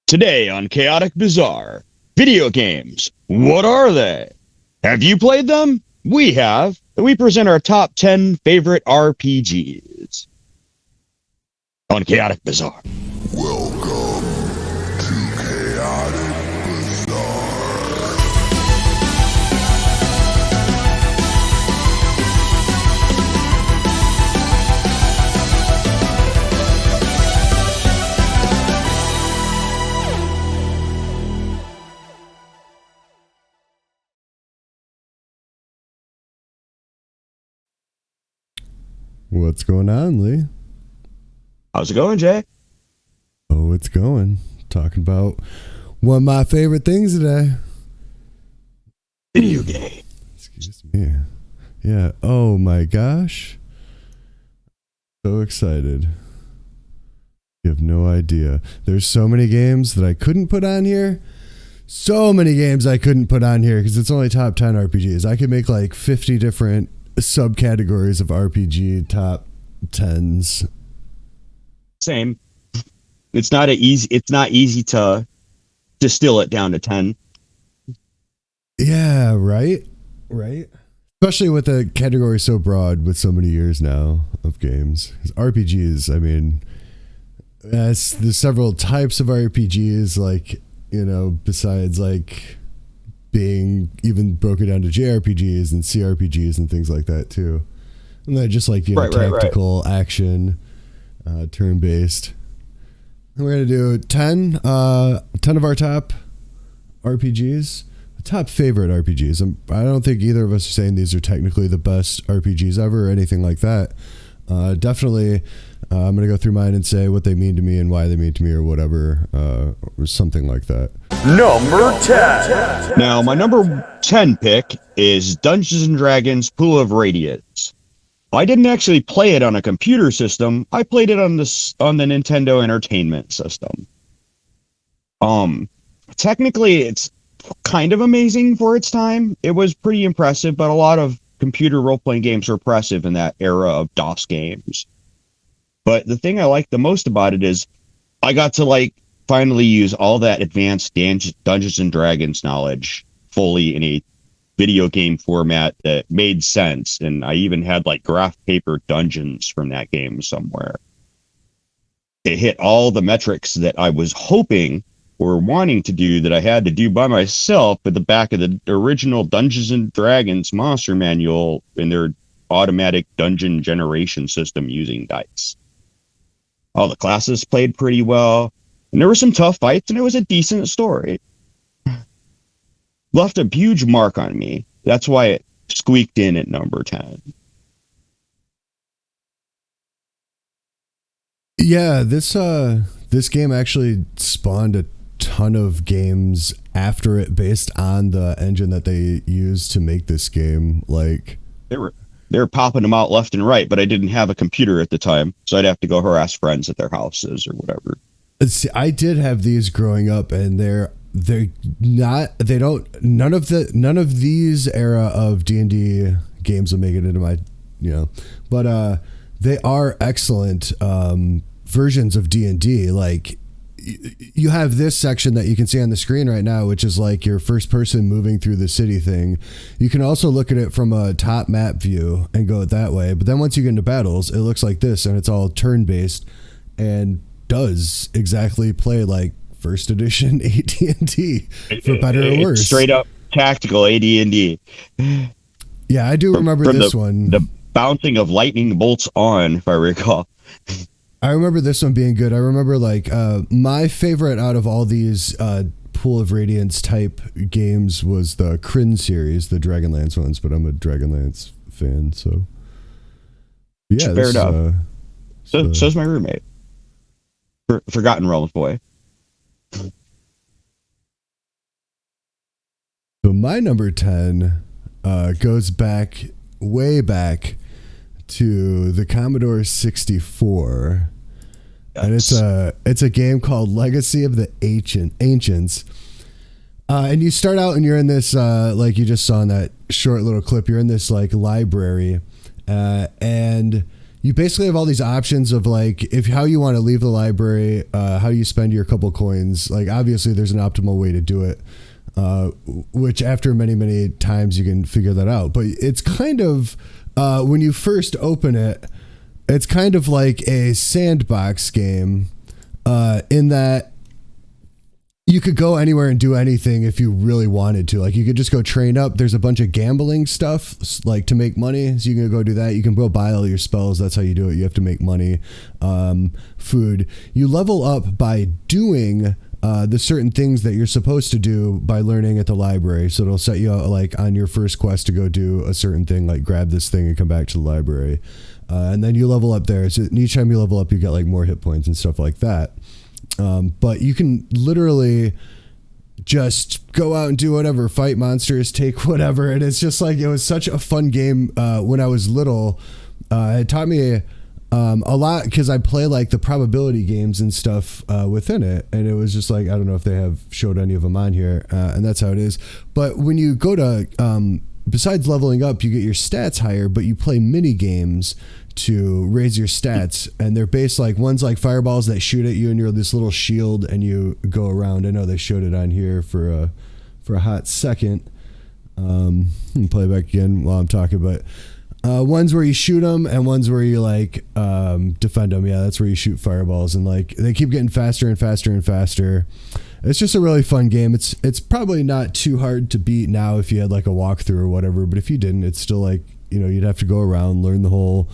Today on Chaotic Bazaar, video games. What are they? Have you played them? We have. And we present our top 10 favorite RPGs. On Chaotic Bazaar. Welcome to Chaotic Bazaar. What's going on, Lee? How's it going, Jay? Oh, it's going. Talking about one of my favorite things today. Video game. Excuse me. Yeah. Oh my gosh. So excited. You have no idea. There's so many games that I couldn't put on here. So many games I couldn't put on here because it's only top 10 RPGs. I could make like 50 different subcategories of RPG top 10s. Same. It's not easy to distill it down to 10. Yeah, right? Especially with the category so broad with so many years now of games. 'Cause RPGs, I mean, there's several types of RPGs, like, you know, besides like being even broken down to JRPGs and CRPGs and things like that too. And then just like, you know, tactical action, turn-based. And we're going to do 10 of our top RPGs, top favorite RPGs. I don't think either of us are saying these are technically the best RPGs ever or anything like that. Definitely, I'm going to go through mine and say what they mean to me and why they mean to me or whatever, or something like that. Number 10. Now, my number 10 pick is Dungeons & Dragons Pool of Radiance. I didn't actually play it on a computer system. I played it on the Nintendo Entertainment System. Technically, it's kind of amazing for its time. It was pretty impressive, but a lot of computer role-playing games were impressive in that era of DOS games. But the thing I like the most about it is I got to finally use all that advanced Dungeons and Dragons knowledge fully in a video game format that made sense. And I even had graph paper dungeons from that game somewhere. It hit all the metrics that I was hoping or wanting to do that I had to do by myself at the back of the original Dungeons and Dragons monster manual in their automatic dungeon generation system using dice. All the classes played pretty well, and there were some tough fights, and it was a decent story. Left a huge mark on me. That's why it squeaked in at number 10. Yeah, this game actually spawned a ton of games after it based on the engine that they used to make this game. They were popping them out left and right, but I didn't have a computer at the time, so I'd have to go harass friends at their houses or whatever. See, I did have these growing up, and none of these era of D&D games will make it into my, but they are excellent versions of D&D. You have this section that you can see on the screen right now, which is your first person moving through the city thing. You can also look at it from a top map view and go that way. But then once you get into battles, it looks like this, and it's all turn-based and does exactly play like first edition AT&T, for better or worse. Straight up tactical AD&D. Yeah, I do remember this one. The bouncing of lightning bolts on, if I recall. I remember this one being good. I remember my favorite out of all these Pool of Radiance type games was the Kryn series, the Dragonlance ones, but I'm a Dragonlance fan, so yeah. Fair enough. So's my roommate. Forgotten Realms boy. So my number 10 goes way back to the Commodore 64. And it's a game called Legacy of the Ancients. And you start out and you're in this, like you just saw in that short little clip, you're in this like library, and you basically have all these options of like if how you want to leave the library, how you spend your couple coins. Like obviously there's an optimal way to do it, which after many times you can figure that out. But it's kind of when you first open it, it's kind of like a sandbox game in that you could go anywhere and do anything if you really wanted to. Like you could just go train up. There's a bunch of gambling stuff like to make money. So you can go do that. You can go buy all your spells. That's how you do it. You have to make money. Food. You level up by doing the certain things that you're supposed to do by learning at the library. So it'll set you out like on your first quest to go do a certain thing, like grab this thing and come back to the library. And then you level up there. So each time you level up, you get like more hit points and stuff like that. But you can literally just go out and do whatever, fight monsters, take whatever. And it's just like, it was such a fun game when I was little. It taught me a lot because I play like the probability games and stuff within it. And it was just like, I don't know if they have showed any of them on here. And that's how it is. But when you go to, besides leveling up, you get your stats higher, but you play mini games to raise your stats, and they're based like one's like fireballs that shoot at you and you're this little shield and you go around. I know they showed it on here for a hot second. Play it back again while I'm talking, but one's where you shoot them and one's where you like defend them. Yeah, that's where you shoot fireballs, and like they keep getting faster and faster and faster. It's just a really fun game. It's probably not too hard to beat now if you had like a walkthrough or whatever, but if you didn't, it's still like, you know, you'd have to go around, learn the whole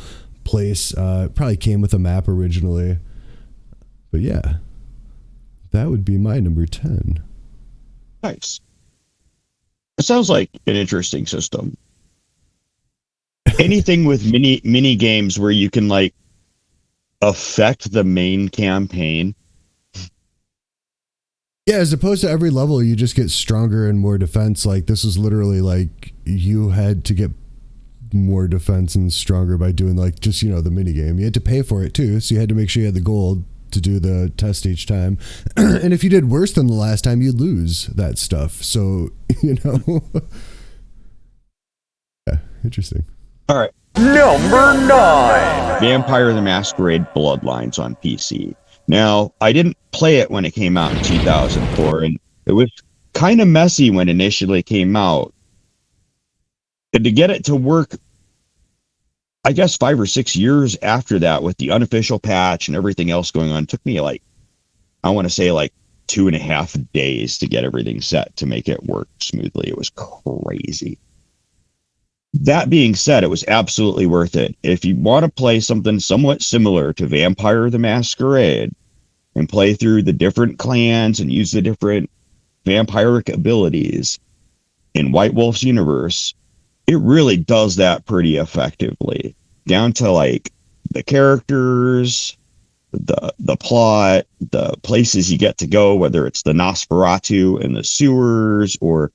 place. It probably came with a map originally, but yeah, that would be my number 10. Nice. It sounds like an interesting system. Anything with mini games where you can like affect the main campaign. Yeah, as opposed to every level you just get stronger and more defense. Like this was literally like you had to get more defense and stronger by doing like just, you know, the mini game. You had to pay for it too, so you had to make sure you had the gold to do the test each time. And if you did worse than the last time, you'd lose that stuff. So, you know. Yeah, interesting. All right. Number 9. Vampire the Masquerade Bloodlines on PC. Now, I didn't play it when it came out in 2004, and it was kind of messy when it initially came out. And to get it to work, I guess 5 or 6 years after that, with the unofficial patch and everything else going on, took me like, I want to say like 2.5 days to get everything set to make it work smoothly. It was crazy. That being said, it was absolutely worth it. If you want to play something somewhat similar to Vampire the Masquerade and play through the different clans and use the different vampiric abilities in White Wolf's universe, it really does that pretty effectively. Down to like the characters, the plot, the places you get to go, whether it's the Nosferatu and the sewers, or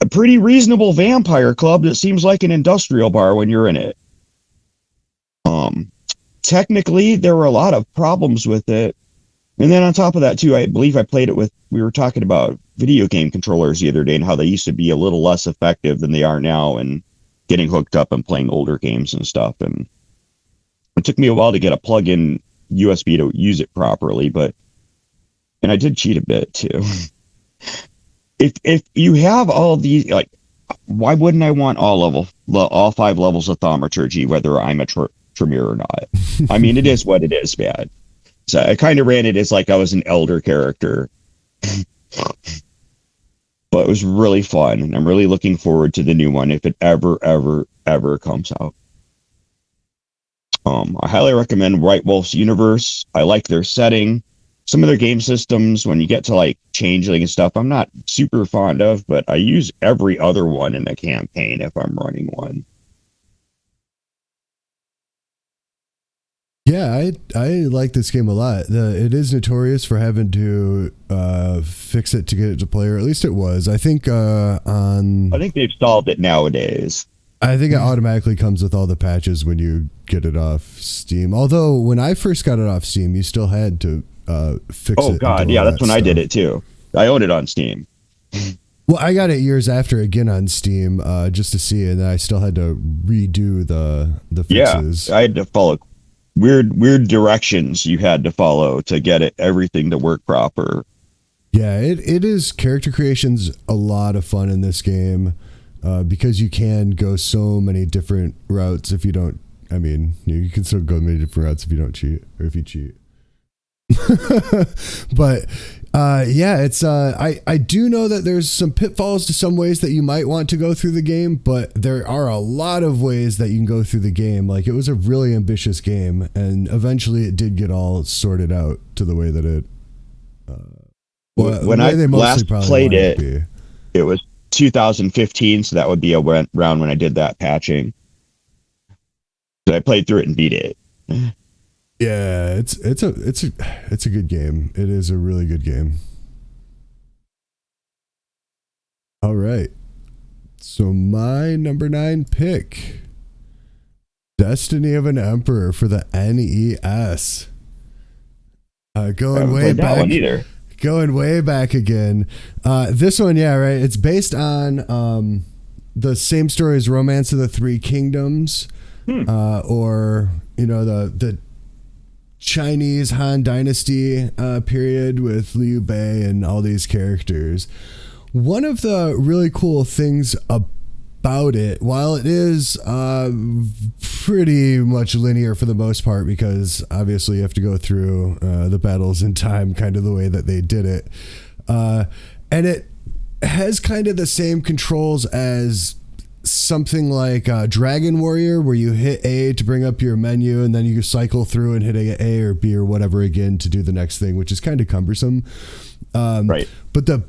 a pretty reasonable vampire club that seems like an industrial bar when you're in it. Technically, there were a lot of problems with it. And then on top of that, too, I believe I played it with, we were talking about video game controllers the other day and how they used to be a little less effective than they are now, and getting hooked up and playing older games and stuff. And it took me a while to get a plug-in USB to use it properly, and I did cheat a bit too. If you have all of these, like, why wouldn't I want all 5 levels of thaumaturgy, whether I'm a Tremere or not? I mean, it is what it is, man. So I kind of ran it as like I was an elder character. But it was really fun, and I'm really looking forward to the new one if it ever comes out. I highly recommend White Wolf's universe. I like their setting. Some of their game systems, when you get to like changeling and stuff, I'm not super fond of, but I use every other one in the campaign if I'm running one. Yeah, I like this game a lot. It is notorious for having to fix it to get it to play, or at least it was. I think I think they've solved it nowadays. I think it automatically comes with all the patches when you get it off Steam. Although when I first got it off Steam, you still had to fix it. Oh God, yeah, that's when I did it too. I own it on Steam. Well, I got it years after again on Steam, just to see it, and I still had to redo the fixes. Yeah, I had to follow weird directions you had to follow to get everything to work proper. Yeah, it is. Character creation's a lot of fun in this game because you can go so many different routes if you don't. I mean, you can still go many different routes if you don't cheat, or if you cheat. But yeah, it's I do know that there's some pitfalls to some ways that you might want to go through the game, but there are a lot of ways that you can go through the game. Like, it was a really ambitious game, and eventually it did get all sorted out to the way that it when I last played it, it was 2015, so that would be around when I did that patching. So I played through it and beat it. Yeah, it's a good game. It is a really good game. All right. So my number 9 pick, Destiny of an Emperor for the NES. Going way back. Going way back again. This one, yeah, right. It's based on the same story as Romance of the Three Kingdoms, or the Chinese Han Dynasty period with Liu Bei and all these characters. One of the really cool things about it, while it is pretty much linear for the most part, because obviously you have to go through the battles in time, kind of the way that they did it, and it has kind of the same controls as something like Dragon Warrior, where you hit A to bring up your menu, and then you cycle through and hit A or B or whatever again to do the next thing, which is kind of cumbersome. Right. But the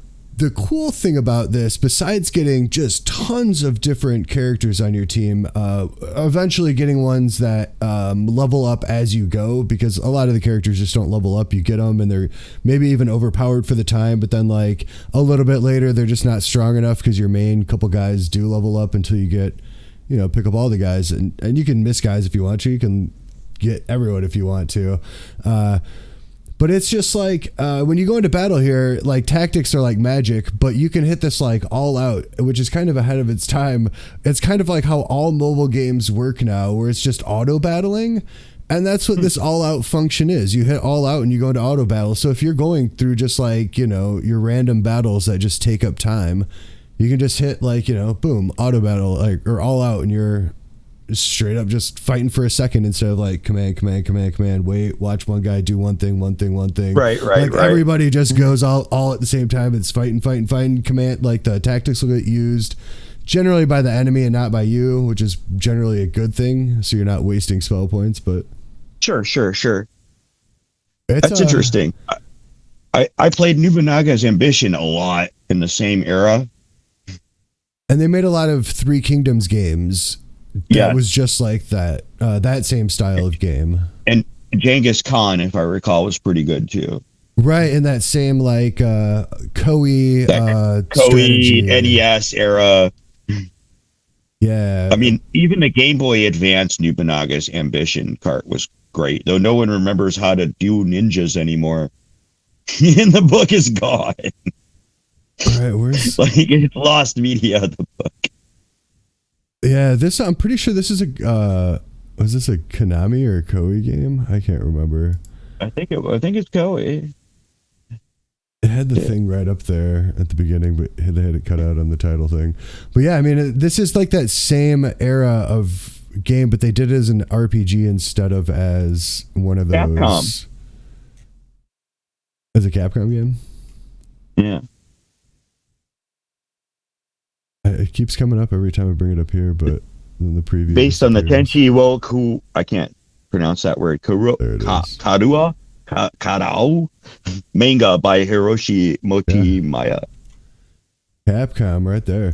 cool thing about this, besides getting just tons of different characters on your team, eventually getting ones that level up as you go, because a lot of the characters just don't level up. You get them and they're maybe even overpowered for the time, but then like a little bit later, they're just not strong enough because your main couple guys do level up until you get, pick up all the guys, and you can miss guys if you want to. You can get everyone if you want to. But it's just like when you go into battle here, like tactics are like magic, but you can hit this like all out, which is kind of ahead of its time. It's kind of like how all mobile games work now, where it's just auto battling. And that's what this all out function is. You hit all out and you go into auto battle. So if you're going through just like, your random battles that just take up time, you can just hit like, boom, auto battle, like, or all out, and you're straight up just fighting for a second instead of like command, wait, watch one guy do one thing. Right. Everybody just goes all at the same time. It's fighting, command, like the tactics will get used generally by the enemy and not by you, which is generally a good thing. So you're not wasting spell points, but sure. That's interesting. I played Nobunaga's Ambition a lot in the same era. And they made a lot of Three Kingdoms games. That was just like that same style of game. And Genghis Khan, if I recall, was pretty good too. Right, in that same like Koei NES era. Yeah. I mean, even the Game Boy Advance Nobunaga's Ambition cart was great, though no one remembers how to do ninjas anymore. And the book is gone. Right, where's like it's lost media, the book. Yeah, I'm pretty sure this is was this a Konami or a Koei game? I can't remember. I think it's Koei. It had the thing right up there at the beginning, but they had it cut out on the title thing. But yeah, I mean, this is like that same era of game, but they did it as an RPG instead of as one of those. Capcom. As a Capcom game? Yeah. It keeps coming up every time I bring it up here, but in the preview. Based on the Tenchi Woku, I can't pronounce that word. Karua manga by Hiroshi Motomaya. Capcom, right there.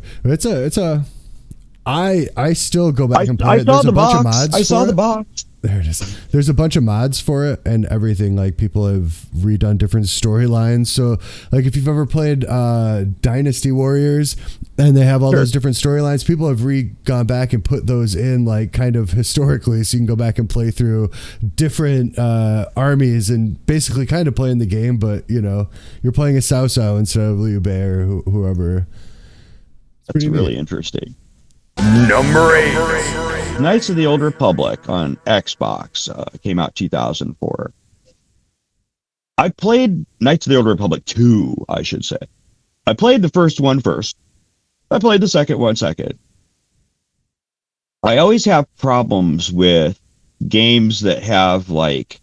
I still go back and play it. There's a bunch of mods. I saw the box. There it is. There's a bunch of mods for it and everything. Like, people have redone different storylines. So, like, if you've ever played Dynasty Warriors and they have all those different storylines, people have gone back and put those in, like, kind of historically, so you can go back and play through different armies and basically kind of playing the game, but you're playing a Cao instead of Liu Bei or whoever. That's really interesting. Number 8. Knights of the Old Republic on Xbox came out 2004. I played Knights of the Old Republic 2, I should say. I played the first one first. I played the second one second. I always have problems with games that have like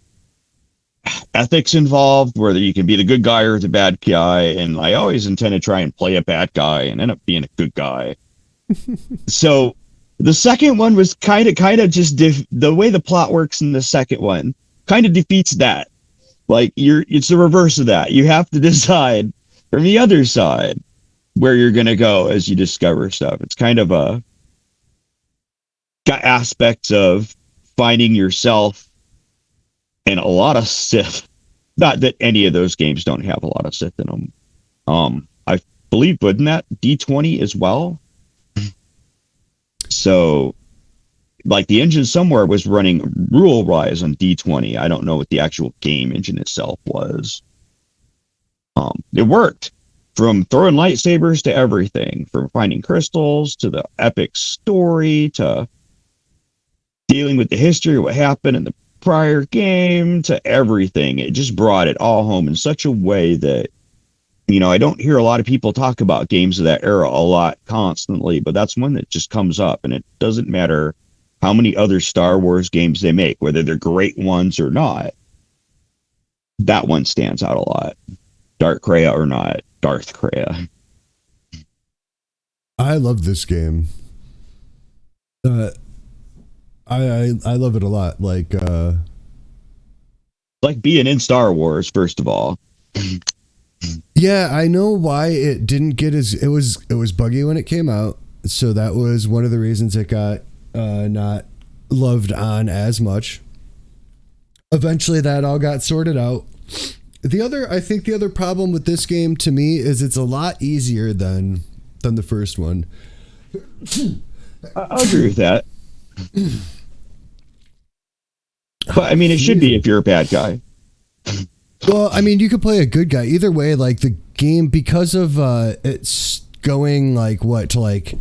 ethics involved, whether you can be the good guy or the bad guy, and I always intend to try and play a bad guy and end up being a good guy. So the second one was kind of just the way the plot works in the second one kind of defeats that. Like it's the reverse of that. You have to decide from the other side where you're going to go as you discover stuff. It's kind of got aspects of finding yourself and a lot of Sith. Not that any of those games don't have a lot of Sith in them. I believe, wouldn't that D20 as well? So, like, the engine somewhere was running Rule Rise on D20. I don't know what the actual game engine itself was. It worked. From throwing lightsabers to everything, from finding crystals to the epic story to dealing with the history of what happened in the prior game to everything. It just brought it all home in such a way that, you know, I don't hear a lot of people talk about games of that era a lot constantly, but that's one that just comes up, and it doesn't matter how many other Star Wars games they make, whether they're great ones or not. That one stands out a lot. Darth Kreia or not, Darth Kreia. I love this game. I love it a lot. Like being in Star Wars, first of all. Yeah, I know why it didn't get as it was buggy when it came out. So that was one of the reasons it got not loved on as much. Eventually that all got sorted out. I think the other problem with this game to me is it's a lot easier than the first one. I agree with that. But I mean, it should be if you're a bad guy. Well, I mean, you could play a good guy. Either way, like the game, because of it's going like what to like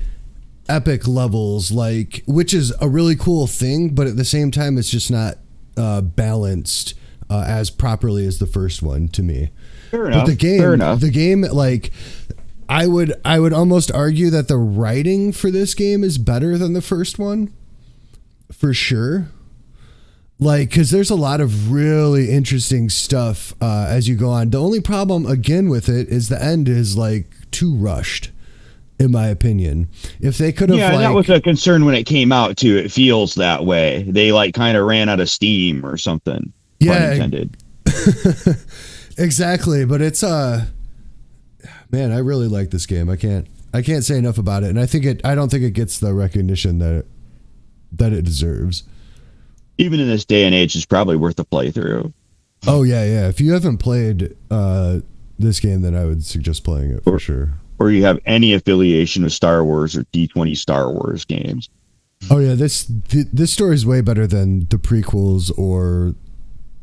epic levels, like, which is a really cool thing, but at the same time, it's just not balanced as properly as the first one to me. Fair enough. But Fair enough. the game, like, I would almost argue that the writing for this game is better than the first one, for sure. Like, because there's a lot of really interesting stuff as you go on. The only problem, again, with it is the end is, like, too rushed, in my opinion. If they could have, yeah, that was a concern when it came out, too. It feels that way. They, like, kind of ran out of steam or something. Yeah. Pun intended. Exactly. But it's, man, I really like this game. I can't say enough about it. And I don't think it gets the recognition that it deserves. Even in this day and age, it's probably worth a playthrough. Oh, yeah. If you haven't played this game, then I would suggest playing it for sure. Or you have any affiliation with Star Wars or D20 Star Wars games. Oh, yeah. This story is way better than the prequels or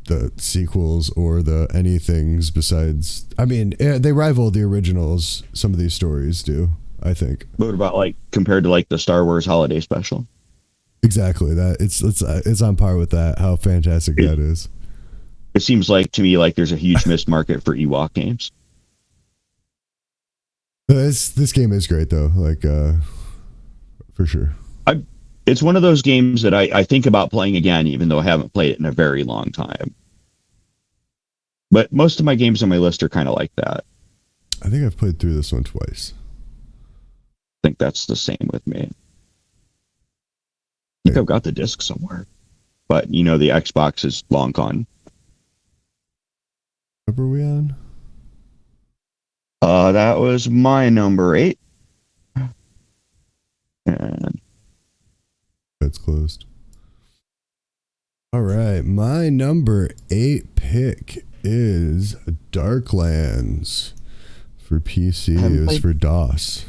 the sequels or the anythings besides. I mean, they rival the originals. Some of these stories do, I think. What about, like, compared to, like, the Star Wars Holiday Special? Exactly. That it's on par with that. How fantastic that is. It seems like to me like there's a huge missed market for Ewok games. This game is great though. Like for sure. It's one of those games that I think about playing again, even though I haven't played it in a very long time. But most of my games on my list are kind of like that. I think I've played through this one twice. I think that's the same with me. I think I've got the disc somewhere, but you know the Xbox is long gone. What were we on? That was my number 8. And That's closed. All right, my number 8 pick is Darklands for PC. It was for DOS.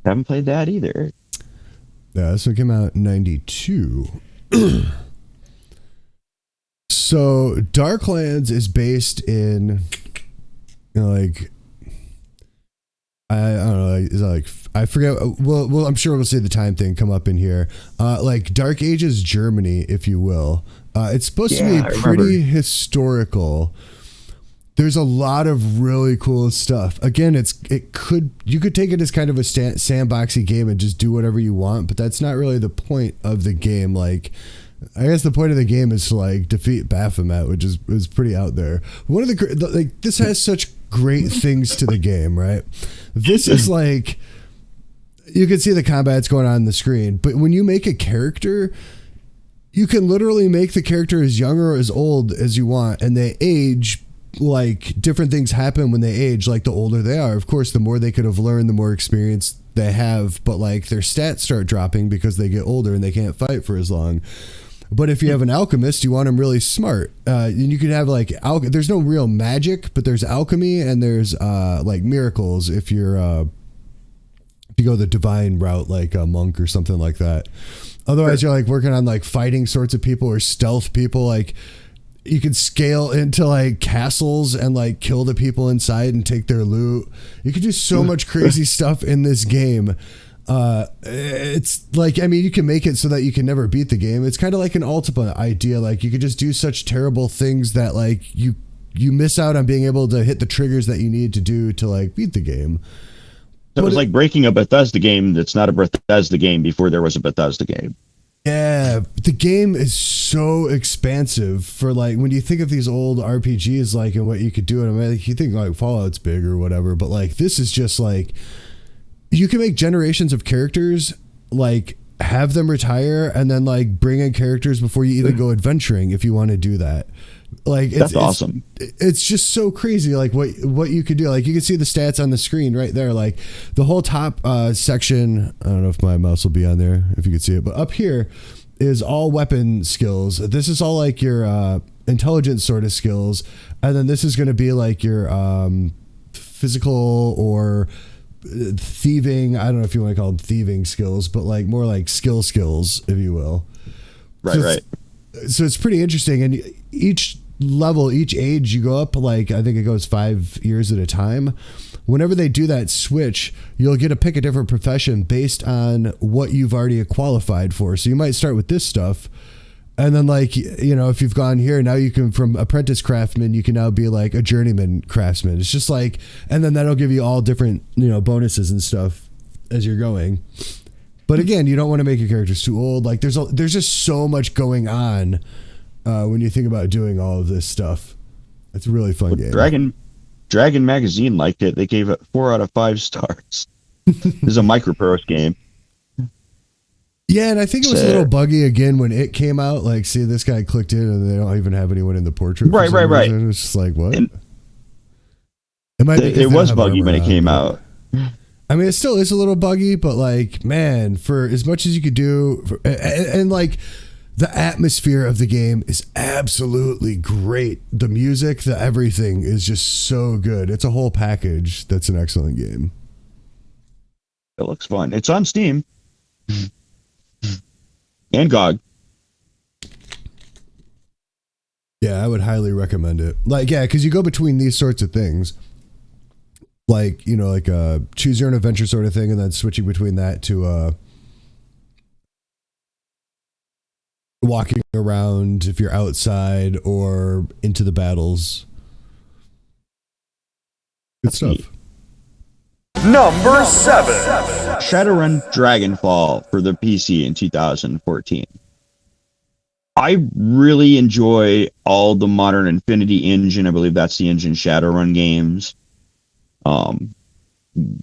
Haven't played that either. Yeah, this one came out in 92. So Darklands is based in, like, I don't know, is that like I forget. Well, I'm sure we'll see the time thing come up in here. Like Dark Ages Germany, if you will. It's supposed to be pretty historical. There's a lot of really cool stuff. Again, you could take it as kind of a sandboxy game and just do whatever you want, but that's not really the point of the game. Like, I guess the point of the game is to like defeat Baphomet, which is pretty out there. One of the like this has such great things to the game, right? This is like you can see the combat's going on the screen, but when you make a character, you can literally make the character as young or as old as you want, and they age. Like different things happen when they age, like the older they are. Of course, the more they could have learned, the more experience they have, but like their stats start dropping because they get older and they can't fight for as long. But if you have an alchemist, you want him really smart. And you could have like, there's no real magic, but there's alchemy and there's like miracles if you go the divine route, like a monk or something like that. Otherwise, you're like working on like fighting sorts of people or stealth people. Like, you could scale into like castles and like kill the people inside and take their loot. You could do so much crazy stuff in this game. It's like, I mean, you can make it so that you can never beat the game. It's kind of like an Ultima idea. Like you could just do such terrible things that like you miss out on being able to hit the triggers that you need to do to like beat the game. So it was like breaking a Bethesda game that's not a Bethesda game before there was a Bethesda game. Yeah, the game is so expansive for like when you think of these old RPGs, like and what you could do. And I mean, like, you think like Fallout's big or whatever, but like this is just like you can make generations of characters, like have them retire, and then like bring in characters before you even go adventuring if you want to do that. Like that's awesome. It's just so crazy. Like what you could do. Like you can see the stats on the screen right there. Like the whole top section. I don't know if my mouse will be on there if you could see it, but up here is all weapon skills. This is all like your intelligence sort of skills, and then this is going to be like your physical or thieving. I don't know if you want to call them thieving skills, but like more like skills, if you will. Right. So it's pretty interesting, and each level, each age you go up, like I think it goes 5 years at a time. Whenever they do that switch, you'll get to pick a different profession based on what you've already qualified for. So you might start with this stuff, and then like, you know, if you've gone here, now you can, from apprentice craftsman, you can now be like a journeyman craftsman. It's just like, and then that'll give you all different, you know, bonuses and stuff as you're going. But again, you don't want to make your characters too old. Like there's just so much going on when you think about doing all of this stuff. It's a really fun game. Dragon Magazine liked it. They gave it 4 out of 5 stars. This is a microprose game. Yeah, and I think it was a little buggy again when it came out. Like, see, this guy clicked in and they don't even have anyone in the portrait. Right. It's just like, what? It was buggy when it came out. I mean, it still is a little buggy, but like, man, for as much as you could do, and like, the atmosphere of the game is absolutely great. The music, the everything is just so good. It's a whole package. That's an excellent game. It looks fun. It's on Steam and GOG. Yeah, I would highly recommend it. Like, yeah, because you go between these sorts of things. Like, you know, like a choose your own adventure sort of thing, and then switching between that to walking around if you're outside or into the battles. Good stuff. Number 7. Shadowrun Dragonfall for the PC in 2014. I really enjoy all the modern Infinity engine. I believe that's the engine Shadowrun games.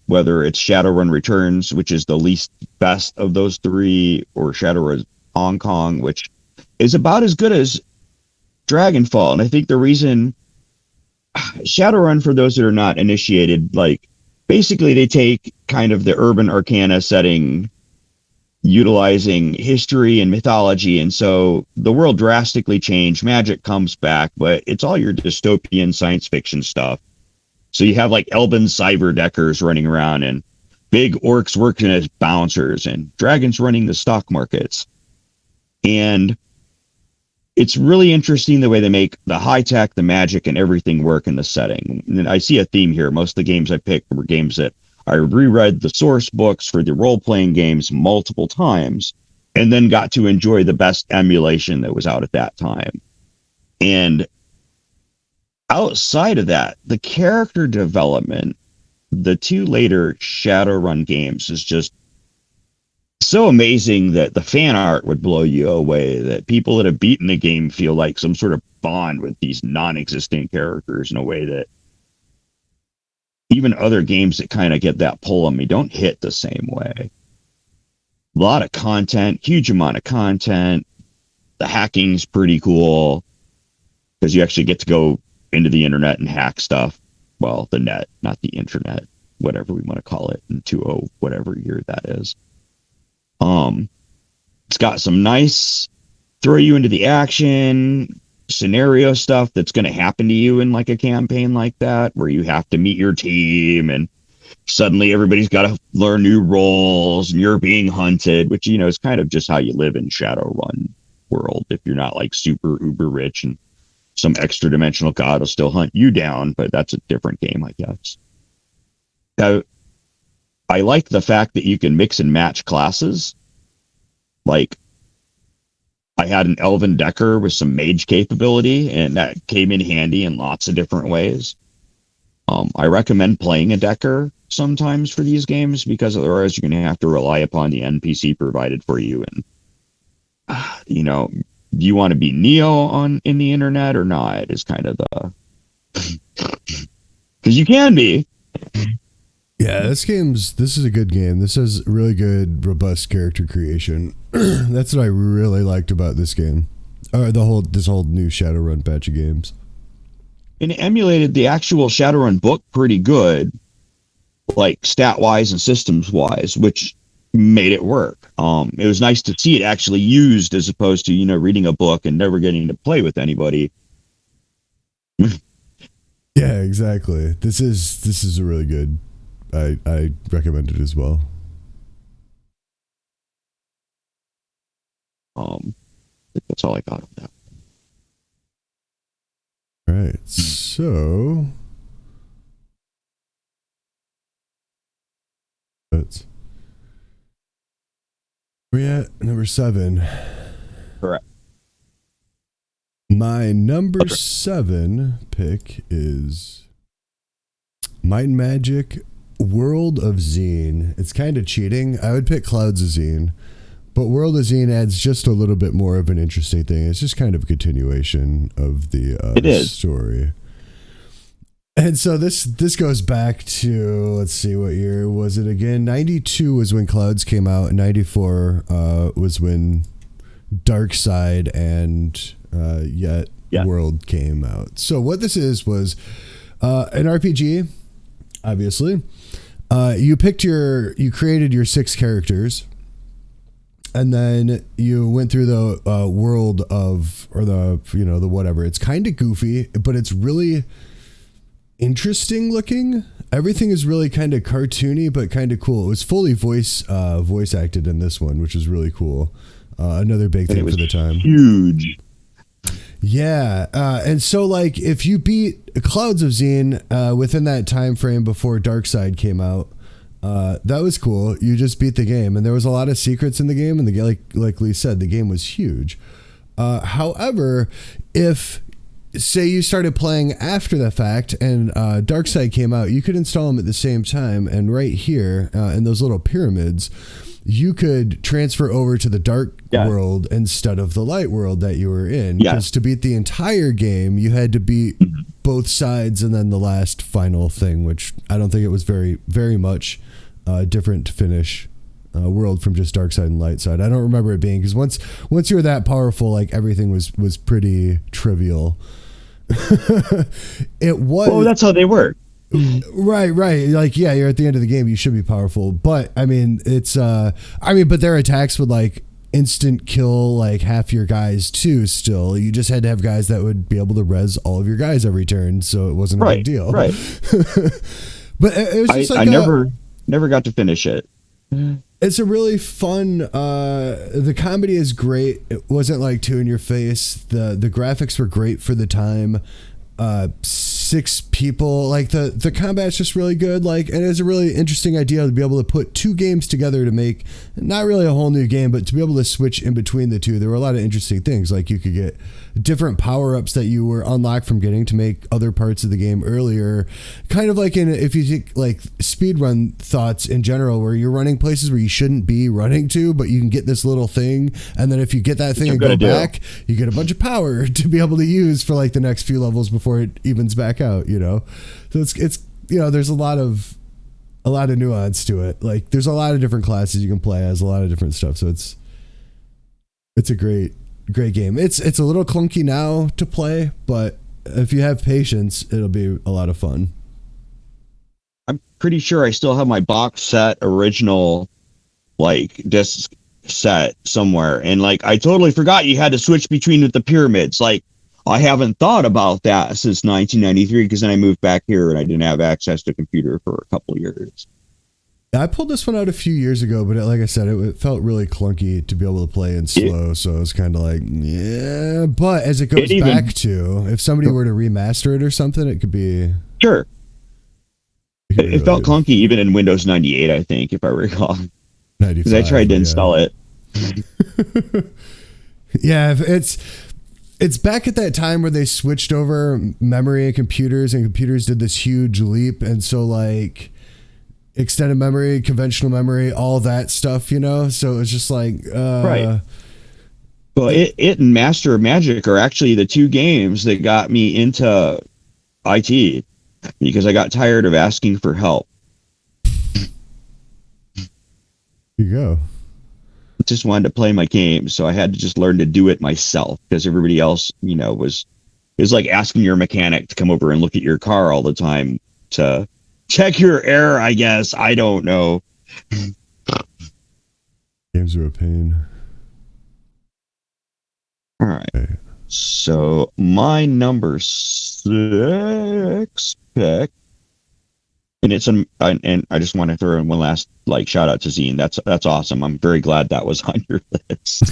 Whether it's Shadowrun Returns, which is the least best of those 3, or Shadowrun Hong Kong, which is about as good as Dragonfall. And I think the reason Shadowrun, for those that are not initiated, like basically they take kind of the urban arcana setting, utilizing history and mythology, and so the world drastically changed. Magic comes back, but it's all your dystopian science fiction stuff. So you have like elven cyberdeckers running around and big orcs working as bouncers and dragons running the stock markets. And it's really interesting the way they make the high tech, the magic, and everything work in the setting. And I see a theme here. Most of the games I picked were games that I reread the source books for the role-playing games multiple times, and then got to enjoy the best emulation that was out at that time. And outside of that, the character development, the two later Shadowrun games, is just so amazing that the fan art would blow you away, that people that have beaten the game feel like some sort of bond with these non-existent characters in a way that even other games that kind of get that pull on me don't hit the same way. A lot of content, huge amount of content. The hacking's pretty cool because you actually get to go into the internet and hack stuff. Well, the net, not the internet, whatever we want to call it, in 20 whatever year that is. It's got some nice throw you into the action scenario stuff that's going to happen to you in like a campaign like that, where you have to meet your team and suddenly everybody's got to learn new roles and you're being hunted, which, you know, is kind of just how you live in Shadowrun world. If you're not like super uber rich and some extra dimensional god will still hunt you down, but that's a different game, I guess. I like the fact that you can mix and match classes. Like, I had an elven decker with some mage capability, and that came in handy in lots of different ways. I recommend playing a decker sometimes for these games, because otherwise you're going to have to rely upon the NPC provided for you. And, you know, do you want to be Neo in the internet or not is kind of the... Because you can be. Yeah, this is a good game. This has really good, robust character creation. That's what I really liked about this game. Or this whole new Shadowrun batch of games. And it emulated the actual Shadowrun book pretty good, like stat-wise and systems-wise, which made it work. It was nice to see it actually used as opposed to, you know, reading a book and never getting to play with anybody. Yeah, exactly. This is a really good. I recommend it as well. I think that's all I got on that. All right, so we're at number 7. Correct. My number 7 pick is Might and Magic World of Xeen. It's kind of cheating. I would pick Clouds of Xeen, but World of Xeen adds just a little bit more of an interesting thing. It's just kind of a continuation of the story. And so this goes back to, let's see, what year was it again? 92 was when Clouds came out, and 94 was when Dark Side and World came out. So what this was an RPG, obviously. You created your 6 characters, and then you went through the world of, or the whatever. It's kind of goofy, but it's really interesting looking. Everything is really kind of cartoony, but kind of cool. It was fully voice acted in this one, which is really cool. Another big thing for the time. Huge. Yeah, and so like if you beat Clouds of Xeen within that time frame before Darkside came out, that was cool. You just beat the game, and there was a lot of secrets in the game, and like Lee said, the game was huge. However, if say you started playing after the fact and Darkside came out, you could install them at the same time, and right here in those little pyramids, you could transfer over to the dark world instead of the light world that you were in. Because to beat the entire game, you had to beat both sides and then the last final thing, which I don't think it was very, very much different to finish world from just dark side and light side. I don't remember it being, because once you were that powerful, like everything was pretty trivial. It was. Well, that's how they work. Right. Like, yeah, you're at the end of the game, you should be powerful. But I mean, but their attacks would like instant kill like half your guys too. Still, you just had to have guys that would be able to res all of your guys every turn, so it wasn't a big deal. Right. But it was just I never got to finish it. It's a really fun. The comedy is great. It wasn't like too in your face. The graphics were great for the time. 6 people. Like the combat's just really good. Like, and it's a really interesting idea to be able to put 2 games together to make not really a whole new game, but to be able to switch in between the two. There were a lot of interesting things. Like you could get different power-ups that you were unlocked from getting to make other parts of the game earlier. Kind of like if you take like speedrun thoughts in general, where you're running places where you shouldn't be running to, but you can get this little thing, and then if you get that thing and go back, you get a bunch of power to be able to use for like the next few levels before it evens back out, you know? So it's you know, there's a lot of nuance to it. Like there's a lot of different classes you can play as, a lot of different stuff. So it's a great game. It's a little clunky now to play, but if you have patience, it'll be a lot of fun. I'm pretty sure I still have my box set original like disc set somewhere, and like I totally forgot you had to switch between the pyramids. Like I haven't thought about that since 1993, because then I moved back here and I didn't have access to a computer for a couple of years. I pulled this one out a few years ago, but like I said, it felt really clunky to be able to play in slow. So it was kind of like, yeah. But as it goes back to, if somebody were to remaster it or something, it could be. Sure. It really felt clunky even in Windows 98, I think, if I recall. Because I tried to install it. Yeah, it's back at that time where they switched over memory and computers did this huge leap. And so like extended memory, conventional memory, all that stuff, you know? So it was just like, right. Well, it and Master of Magic are actually the 2 games that got me into IT, because I got tired of asking for help. There you go. Just wanted to play my games, so I had to just learn to do it myself, because everybody else, you know, was like asking your mechanic to come over and look at your car all the time to check your air, I guess. I don't know. Games are a pain. All right. Okay. So my number 6 pick, and and I just want to throw in one last like shout out to Zine. That's awesome. I'm very glad that was on your list.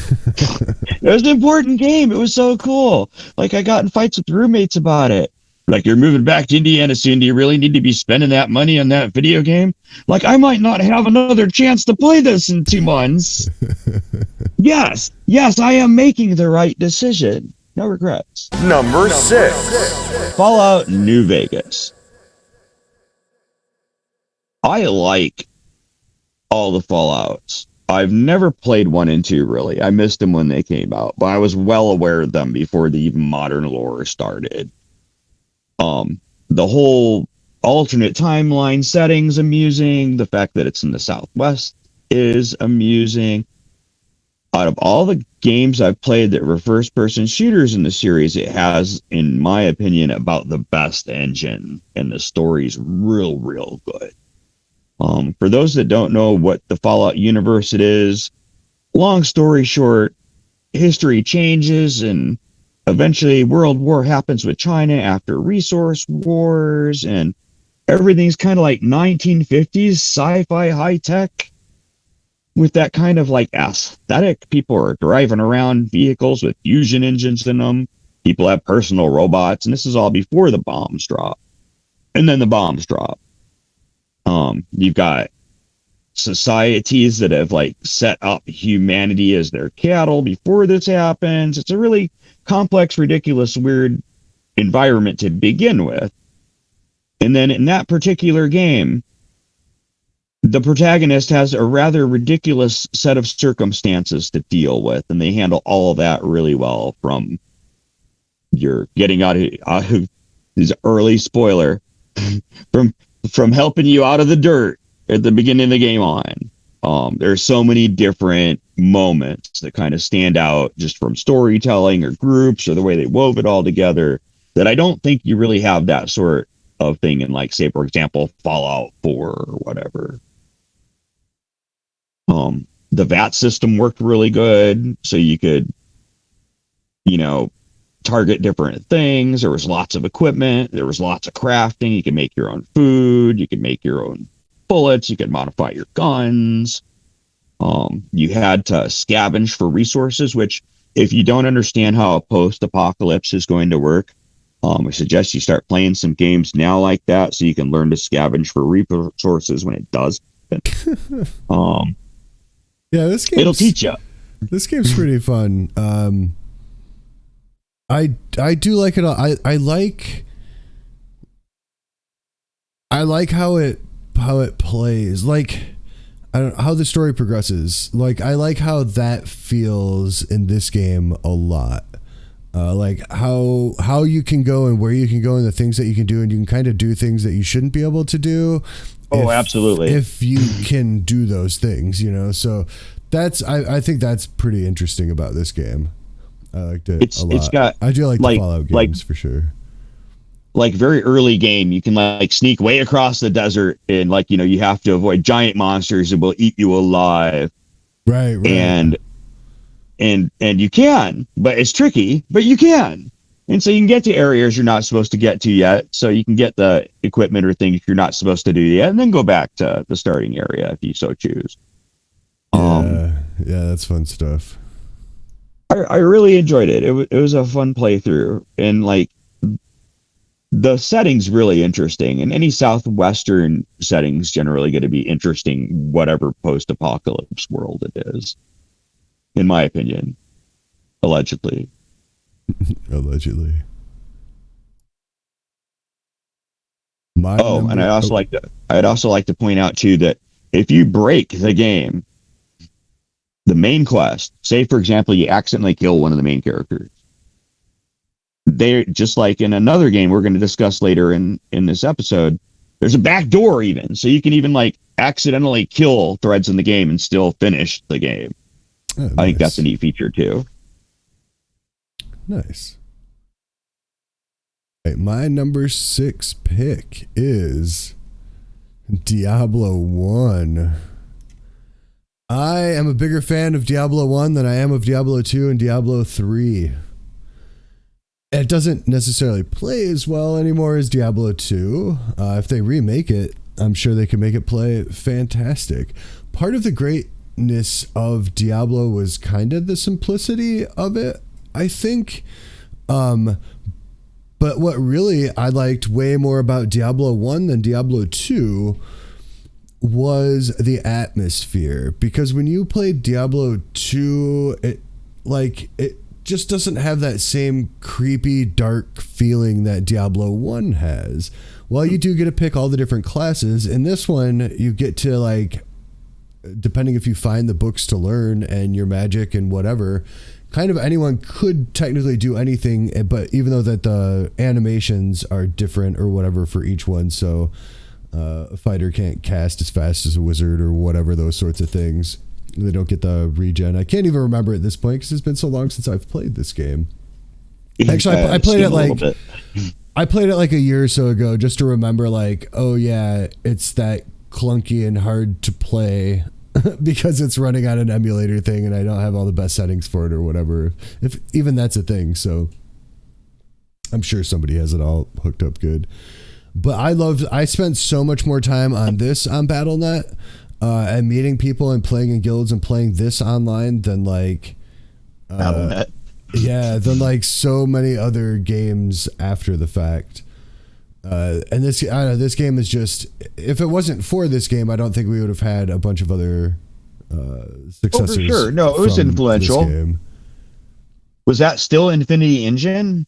It was an important game. It was so cool. Like I got in fights with roommates about it. Like, you're moving back to Indiana soon. Do you really need to be spending that money on that video game? Like, I might not have another chance to play this in 2 months. Yes, I am making the right decision. No regrets. Number 6. Fallout New Vegas. I like all the Fallouts. I've never played 1 and 2, really. I missed them when they came out, but I was well aware of them before the even modern lore started. The whole alternate timeline setting's amusing. The fact that it's in the Southwest is amusing. Out of all the games I've played that were first-person shooters in the series, it has, in my opinion, about the best engine, and the story's real good. For those that don't know what the Fallout universe it is, long story short, history changes, and eventually World War happens with China after resource wars, and everything's kind of like 1950s sci-fi high-tech with that kind of like aesthetic. People are driving around vehicles with fusion engines in them. People have personal robots, and this is all before the bombs drop. And then the bombs drop. You've got societies that have like set up humanity as their cattle before this happens. It's a really complex, ridiculous, weird environment to begin with. And then in that particular game, the protagonist has a rather ridiculous set of circumstances to deal with, and they handle all of that really well. From your getting out of this early spoiler, from helping you out of the dirt at the beginning of the game on. There's so many different moments that kind of stand out just from storytelling or groups or the way they wove it all together, that I don't think you really have that sort of thing in, like, say, for example, Fallout 4 or whatever. The VAT system worked really good, so you could, target different things. There was lots of equipment. There was lots of crafting. You could make your own food. You could make your own bullets. You could modify your guns. You had to scavenge for resources, which, if you don't understand how a post-apocalypse is going to work, I suggest you start playing some games now like that so you can learn to scavenge for resources when it does. Yeah, it'll teach you. This game's pretty fun. I do like it. I like how it plays. Like, I don't know how the story progresses. Like, I like how that feels in this game a lot. Like how you can go and where you can go and the things that you can do, and you can kind of do things that you shouldn't be able to do. Absolutely. If you can do those things, you know. So that's I think that's pretty interesting about this game. I liked it a lot. It's got, I do like the Fallout games for sure. Like very early game, you can like sneak way across the desert, and like, you know, you have to avoid giant monsters that will eat you alive. Right. And you can, but it's tricky, but you can. And so you can get to areas you're not supposed to get to yet. So you can get the equipment or things you're not supposed to do yet, and then go back to the starting area if you so choose. Yeah, that's fun stuff. I really enjoyed it. It was a fun playthrough, and like the setting's really interesting, and any southwestern setting's generally going to be interesting, whatever post-apocalypse world it is. In my opinion, allegedly. Allegedly. And I'd also like to point out too that if you break the game, the main quest, say for example you accidentally kill one of the main characters, they're just like in another game we're going to discuss later in this episode. There's a back door even, so you can even like accidentally kill threads in the game and still finish the game. Oh, nice. I think that's a neat feature too. Nice. Right, my number 6 pick is Diablo 1. I am a bigger fan of Diablo 1 than I am of Diablo 2 and Diablo 3. It doesn't necessarily play as well anymore as Diablo 2. If they remake it, I'm sure they can make it play fantastic. Part of the greatness of Diablo was kind of the simplicity of it, I think. But what really I liked way more about Diablo 1 than Diablo 2 was the atmosphere. Because when you played Diablo 2, it just doesn't have that same creepy, dark feeling that Diablo 1 has. While you do get to pick all the different classes, in this one, you get to, like, depending if you find the books to learn and your magic and whatever, kind of anyone could technically do anything, but even though that the animations are different or whatever for each one, so a fighter can't cast as fast as a wizard or whatever, those sorts of things. They don't get the regen. I can't even remember at this point because it's been so long since I've played this game. Actually, I played it like a year or so ago just to remember, like, oh yeah, it's that clunky and hard to play because it's running on an emulator thing and I don't have all the best settings for it or whatever. If even that's a thing, so I'm sure somebody has it all hooked up good. But I spent so much more time on this on Battle.net and meeting people and playing in guilds and playing this online than like Battle.net. Yeah, than like so many other games after the fact. And this game is just, if it wasn't for this game, I don't think we would have had a bunch of other successors. Oh, for sure. No, it was influential. Was that still Infinity Engine?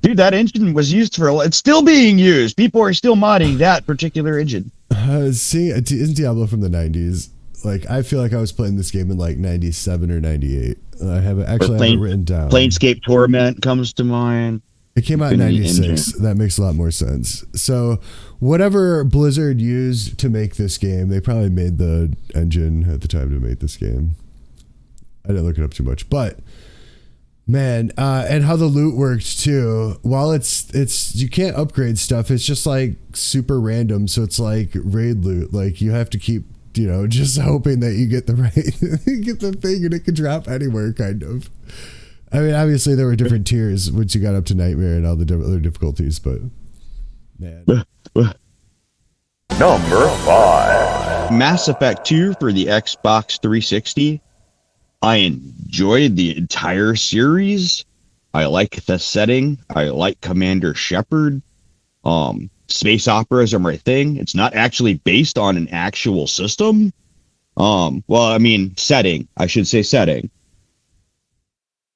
Dude, that engine was used it's still being used. People are still modding that particular engine. Isn't Diablo from the 90s? Like, I feel like I was playing this game in like 97 or 98. I have it written down. Planescape Torment comes to mind. It came out in 96. That makes a lot more sense. So whatever Blizzard used to make this game, they probably made the engine at the time to make this game. I didn't look it up too much, but man, and how the loot worked too. While it's you can't upgrade stuff, it's just like super random. So it's like raid loot. Like you have to keep, just hoping that you get the get the thing and it can drop anywhere, kind of. I mean, obviously there were different tiers once you got up to Nightmare and all the other difficulties, but man. Number 5. Mass Effect 2 for the Xbox 360. I enjoyed the entire series. I like the setting. I like Commander Shepard. Space operas are my thing. It's not actually based on an actual system. Well, I mean, setting. I should say setting.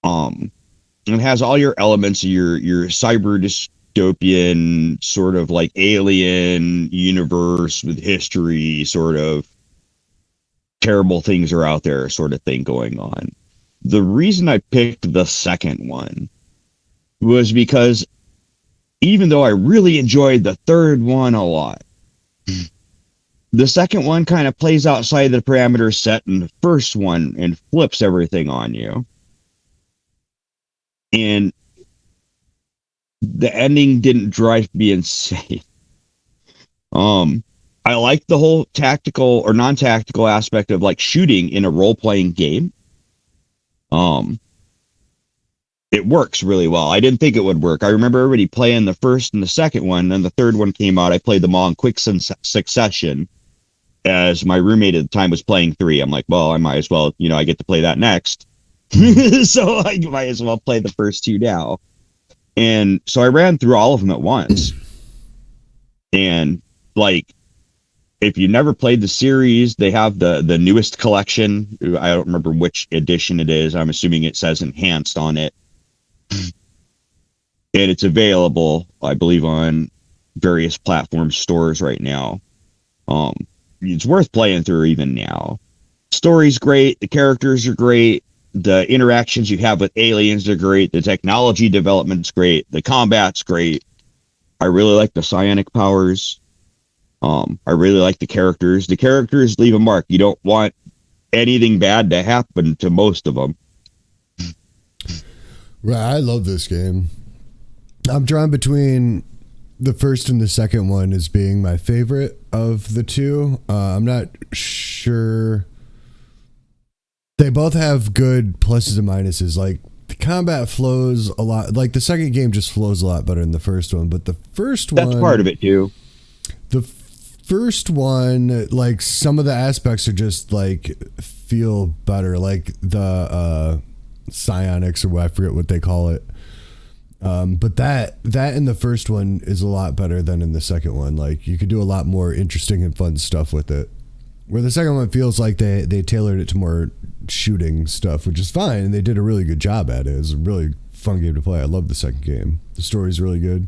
It has all your elements of your cyber dystopian sort of like alien universe with history, sort of terrible things are out there sort of thing going on. The reason I picked the second one was because even though I really enjoyed the third one a lot, the second one kind of plays outside the parameters set in the first one and flips everything on you. And the ending didn't drive me insane. I like the whole tactical or non-tactical aspect of like shooting in a role-playing game. It works really well. I didn't think it would work. I remember everybody playing the first and the second one, and the third one came out. I played them all in quick succession as my roommate at the time was playing 3. I'm like, well, I might as well, I get to play that next. So I might as well play the first 2 now. And so I ran through all of them at once. And like, if you never played the series, they have the newest collection. I don't remember which edition it is. I'm assuming it says enhanced on it. And it's available, I believe, on various platform stores right now. It's worth playing through even now. Story's great. The characters are great. The interactions you have with aliens are great. The technology development's great. The combat's great. I really like the psionic powers. I really like the characters. The characters leave a mark. You don't want anything bad to happen to most of them. Right, I love this game. I'm drawn between the first and the second one as being my favorite of the two. I'm not sure. They both have good pluses and minuses. Like, the combat flows a lot. Like, the second game just flows a lot better than the first one. But the first one... That's part of it, too. The first one, like, some of the aspects are just, like, feel better. Like, the psionics, or I forget what they call it. But that in the first one is a lot better than in the second one. Like, you could do a lot more interesting and fun stuff with it. Where the second one feels like they tailored it to more shooting stuff, which is fine, and they did a really good job at it. It was a really fun game to play. I love the second game. The story's really good.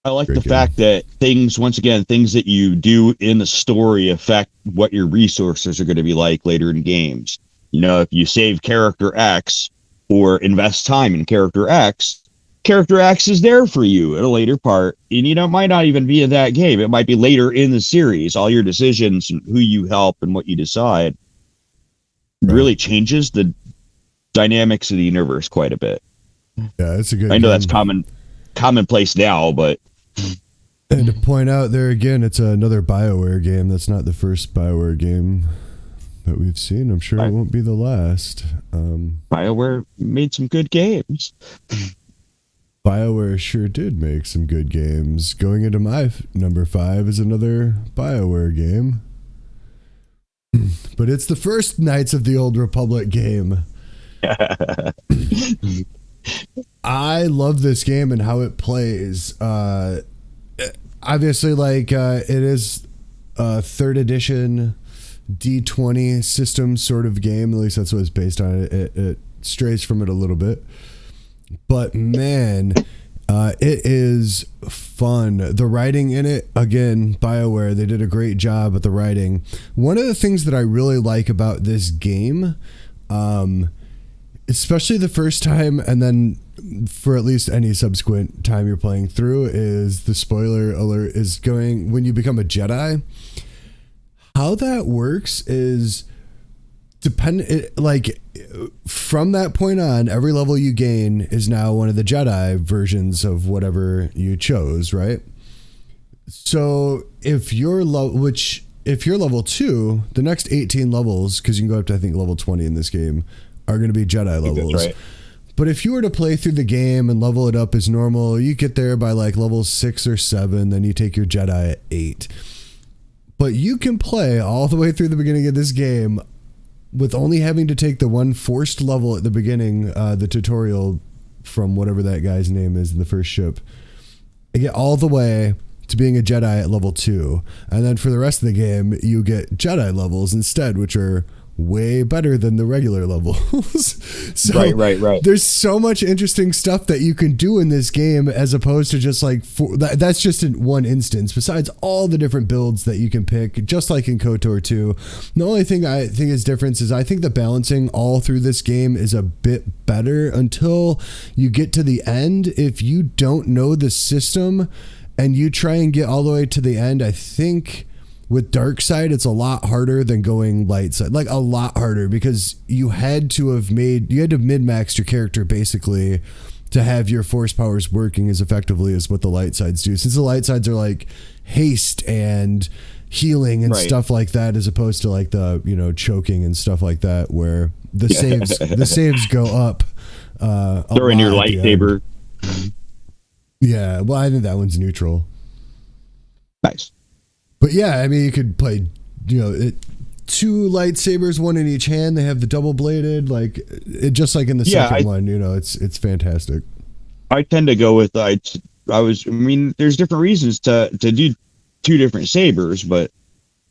I like the fact that things that you do in the story affect what your resources are going to be like later in games. If you save character X or invest time in character X is there for you at a later part. And it might not even be in that game. It might be later in the series. All your decisions and who you help and what you decide really changes the dynamics of the universe quite a bit. Yeah, it's a good I know game. that's commonplace now, but... And to point out there again, it's another BioWare game. That's not the first BioWare game that we've seen. I'm sure it won't be the last. BioWare made some good games. BioWare sure did make some good games. Going into my number 5 is another BioWare game. But it's the first Knights of the Old Republic game. I love this game and how it plays. Obviously, like, it is a 3rd edition D20 system sort of game. At least that's what it's based on. It strays from it a little bit. But man, it is fun. The writing in it, again, BioWare, they did a great job at the writing. One of the things that I really like about this game, especially the first time and then for at least any subsequent time you're playing through, is the spoiler alert is going when you become a Jedi. How that works is like from that point on, every level you gain is now one of the Jedi versions of whatever you chose, right? So if you're level 2, the next 18 levels, because you can go up to I think level 20 in this game, are going to be Jedi levels. Right. But if you were to play through the game and level it up as normal, you get there by like level 6 or 7, then you take your Jedi at 8. But you can play all the way through the beginning of this game with only having to take the one forced level at the beginning, the tutorial from whatever that guy's name is in the first ship, I get all the way to being a Jedi at level 2. And then for the rest of the game, you get Jedi levels instead, which are way better than the regular levels. So right. There's so much interesting stuff that you can do in this game as opposed to just like, that's just in one instance, besides all the different builds that you can pick, just like in KOTOR 2. The only thing I think is difference is I think the balancing all through this game is a bit better until you get to the end. If you don't know the system and you try and get all the way to the end, I think with dark side, it's a lot harder than going light side, like a lot harder, because you had to min-max your character basically to have your force powers working as effectively as what the light sides do. Since the light sides are like haste and healing and stuff like that, as opposed to like the, choking and stuff like that, where the saves go up. Throw in your lightsaber. Yeah, well, I think that one's neutral. Nice. But yeah, I mean, you could play, 2 lightsabers, one in each hand. They have the double bladed, like just like in the second one. It's fantastic. I tend to go with there's different reasons to do 2 different sabers, but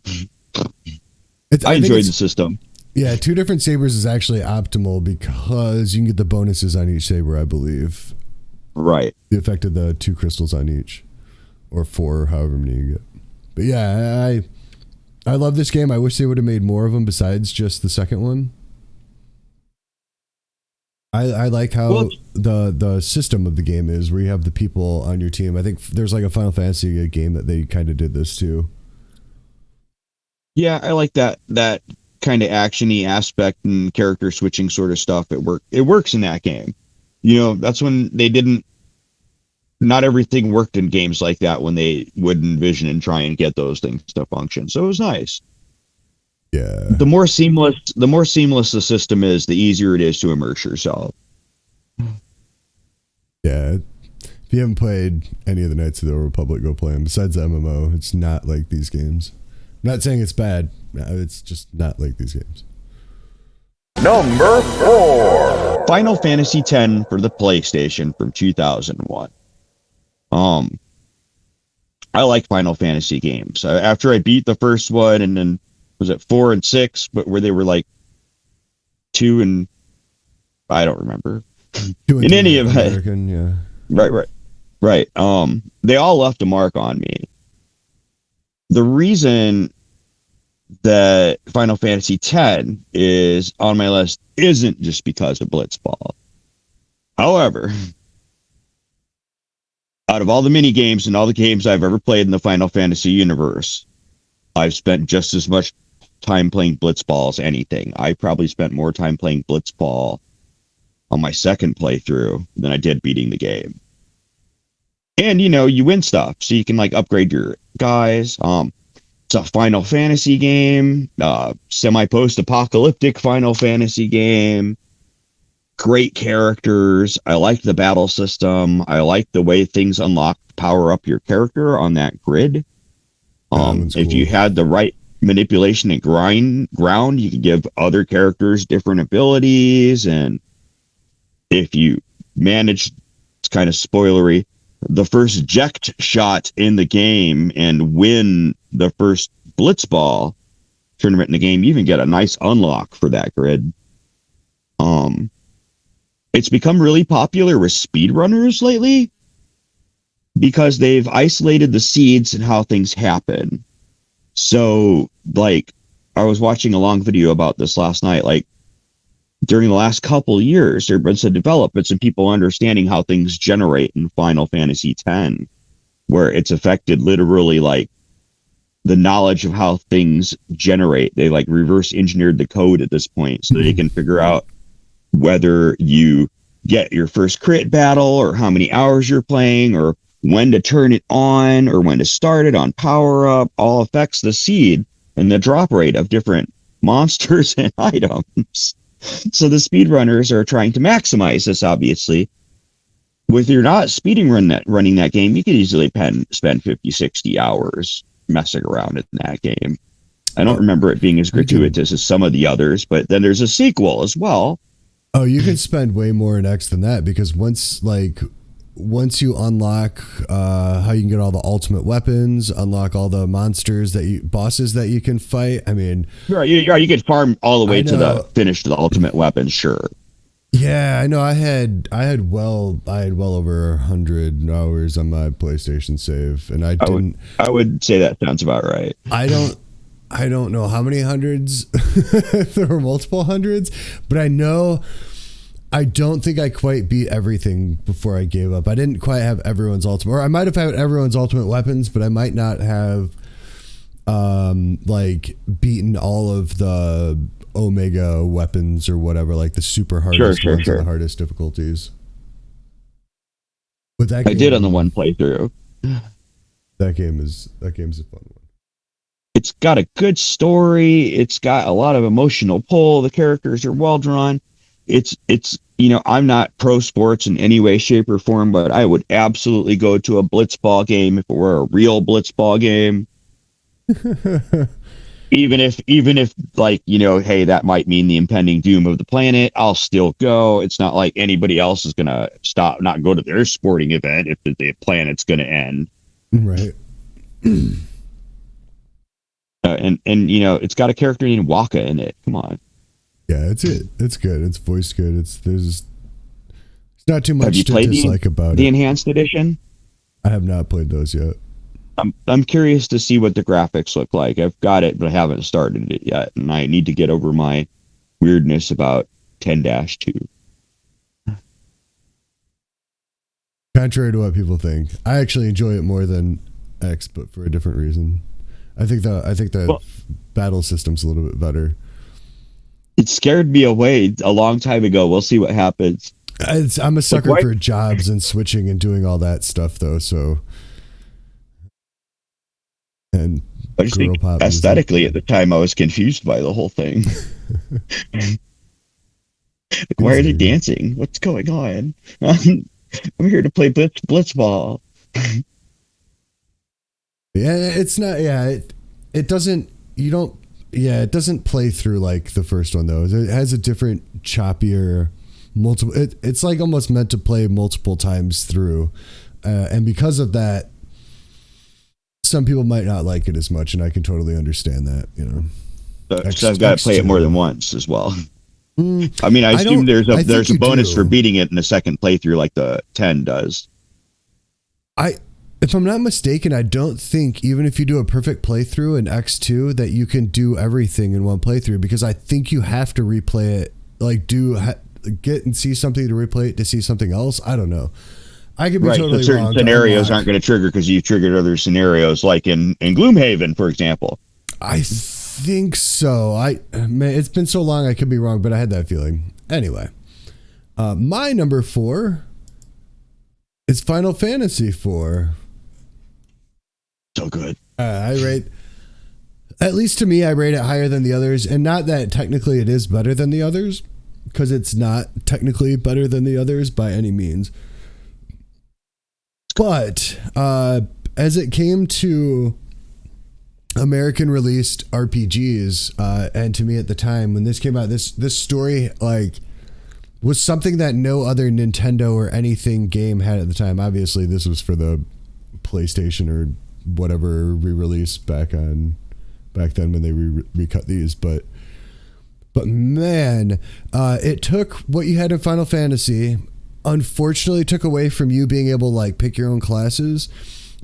I enjoyed the system. Yeah, 2 different sabers is actually optimal because you can get the bonuses on each saber, I believe. Right. The effect of the 2 crystals on each, or 4, however many you get. But yeah, I love this game. I wish they would have made more of them besides just the second one. I like how the system of the game is, where you have the people on your team. I think there's like a Final Fantasy game that they kind of did this too. Yeah, I like that kind of action-y aspect and character switching sort of stuff. It works in that game. That's when they didn't. Not everything worked in games like that when they would envision and try and get those things to function. So it was nice. Yeah. The more seamless the system is, the easier it is to immerse yourself. Yeah. If you haven't played any of the Knights of the Old Republic, go play them. Besides the MMO, it's not like these games. I'm not saying it's bad. No, it's just not like these games. Number 4. Final Fantasy X for the PlayStation from 2001. I like Final Fantasy games. After I beat the first one, and then was it 4 and 6, but where they were like 2 and I don't remember. In any event, yeah. Right. They all left a mark on me. The reason that Final Fantasy X is on my list isn't just because of Blitzball. However, out of all the mini games and all the games I've ever played in the Final Fantasy universe, I've spent just as much time playing Blitzball as anything. I probably spent more time playing Blitzball on my second playthrough than I did beating the game. And you win stuff, so you can like upgrade your guys. It's a Final Fantasy game, semi-post-apocalyptic Final Fantasy game. Great characters. I like the battle system. I like the way things unlock, power up your character on that grid. If you had the right manipulation and ground, you could give other characters different abilities. And if you manage, it's kind of spoilery, the first eject shot in the game and win the first Blitzball tournament in the game, you even get a nice unlock for that grid. It's become really popular with speedrunners lately because they've isolated the seeds and how things happen. So, like, I was watching a long video about this last night. Like, during the last couple of years, there have been some developments and people understanding how things generate in Final Fantasy X, where it's affected literally, like, the knowledge of how things generate. They, like, reverse engineered the code at this point so they can figure out whether you get your first crit battle or how many hours you're playing or when to turn it on or when to start it on power up, all affects the seed and the drop rate of different monsters and items. So the speedrunners are trying to maximize this, obviously. If you're not running that game, you could easily spend 50, 60 hours messing around in that game. I don't remember it being as gratuitous as some of the others, but then there's a sequel as well. Oh, you can spend way more in X than that, because once you unlock how you can get all the ultimate weapons, unlock all the monsters bosses that you can fight. I mean, you could farm all the way to the finish to the ultimate weapons, sure. Yeah, I know. I had well over 100 hours on my PlayStation save, and I would say that sounds about right. I don't know how many hundreds. There were multiple hundreds, but I don't think I quite beat everything before I gave up. I didn't quite have everyone's ultimate, or I might have had everyone's ultimate weapons, but I might not have beaten all of the Omega weapons or whatever, like the super hardest ones, the hardest difficulties. But that game, I did on the one playthrough. That game's a fun one. It's got a good story. It's got a lot of emotional pull. The characters are well drawn. It's I'm not pro sports in any way, shape, or form, but I would absolutely go to a blitzball game if it were a real blitzball game. Even if hey, that might mean the impending doom of the planet, I'll still go. It's not like anybody else is gonna not go to their sporting event if the planet's gonna end. Right. And it's got a character named Waka in it. Come on. Yeah, it's good. It's voiced good. It's not too much to dislike about the enhanced edition. I have not played those yet. I'm curious to see what the graphics look like. I've got it, but I haven't started it yet, and I need to get over my weirdness about 10-2. Contrary to what people think, I actually enjoy it more than X, but for a different reason. I think the battle system's a little bit better. It scared me away a long time ago. We'll see what happens. I'm a sucker for jobs and switching and doing all that stuff, though. So, and I just think aesthetically at the time I was confused by the whole thing. Why are they dancing? What's going on? I'm here to play blitzball. Yeah, it's not. Yeah, it doesn't. You don't. Yeah, it doesn't play through like the first one though. It has a different, choppier, multiple. It's like almost meant to play multiple times through, and because of that, some people might not like it as much, and I can totally understand that. So I've got to play it more than once as well. I mean, I assume there's a bonus for beating it in the second playthrough, like the 10 does. If I'm not mistaken, I don't think even if you do a perfect playthrough in X2 that you can do everything in one playthrough, because I think you have to replay it, like get and see something to replay it to see something else. I don't know. I could be totally wrong. Certain scenarios aren't going to trigger because you triggered other scenarios, like in Gloomhaven, for example. I think so. It's been so long, I could be wrong, but I had that feeling. Anyway, my number 4 is Final Fantasy 4. So good. At least to me, I rate it higher than the others, and not that technically it is better than the others, because it's not technically better than the others by any means. But as it came to American released RPGs, and to me at the time when this came out, this story was something that no other Nintendo or anything game had at the time. Obviously, this was for the PlayStation or whatever re-release back then when they recut these, but man, it took what you had in Final Fantasy, unfortunately took away from you being able to pick your own classes,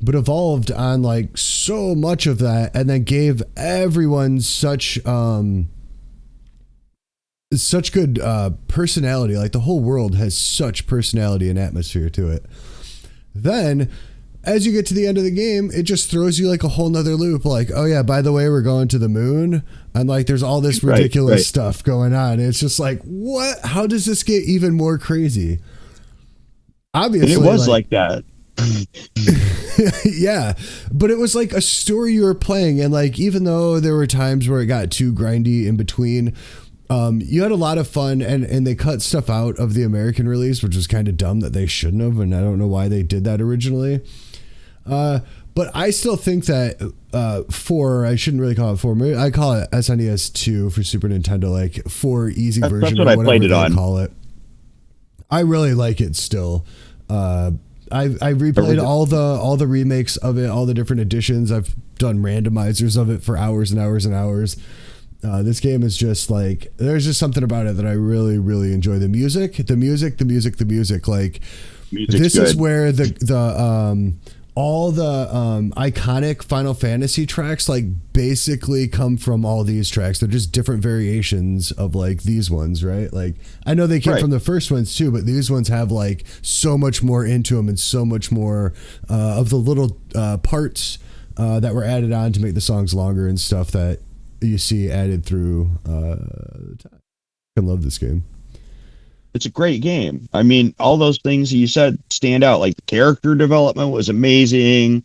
but evolved on so much of that, and then gave everyone such good personality. Like the whole world has such personality and atmosphere to it. Then as you get to the end of the game, it just throws you a whole nother loop. Oh yeah, by the way, we're going to the moon. And there's all this ridiculous stuff going on. It's just what? How does this get even more crazy? Obviously. And it was like that. Yeah. But it was a story you were playing. And even though there were times where it got too grindy in between, you had a lot of fun, and they cut stuff out of the American release, which was kind of dumb that they shouldn't have. And I don't know why they did that originally. But But I still think that 4, I shouldn't really call it 4. Maybe I call it SNES 2 for Super Nintendo, like 4 easy version. That's what I played it on. Call it. I really like it still. I replayed all the remakes of it, all the different editions. I've done randomizers of it for hours and hours and hours. This game is just like, there's just something about it that I really, really enjoy. The music. Like, Music's this good. Is where all the iconic Final Fantasy tracks like basically come from all these tracks. They're just different variations of like these ones, right? Like, I know they came from the first ones too, but these ones have like so much more into them and so much more of the little parts that were added on to make the songs longer and stuff that you see added through time. I love this game. It's a great game. I mean, all those things you said stand out. Like, the character development was amazing.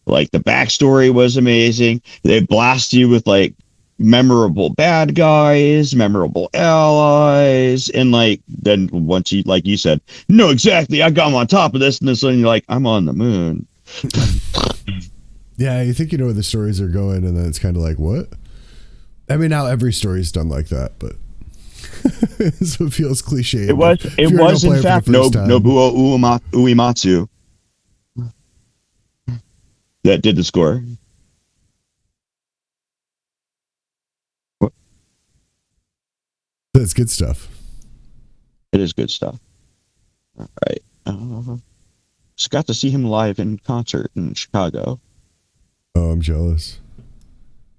Like, the backstory was amazing. They blast you with like memorable bad guys, memorable allies, and like then once you, like you said, no, exactly, I got them on top of this, and then suddenly you're like, I'm on the moon. Yeah, you think you know where the stories are going, and then it's kind of like, what? I mean, now every story's done like that, but so it feels cliche. It was in fact Nobuo Uematsu that did the score. What? That's good stuff. It is good stuff. All right. Just got to see him live in concert in Chicago. Oh, I'm jealous.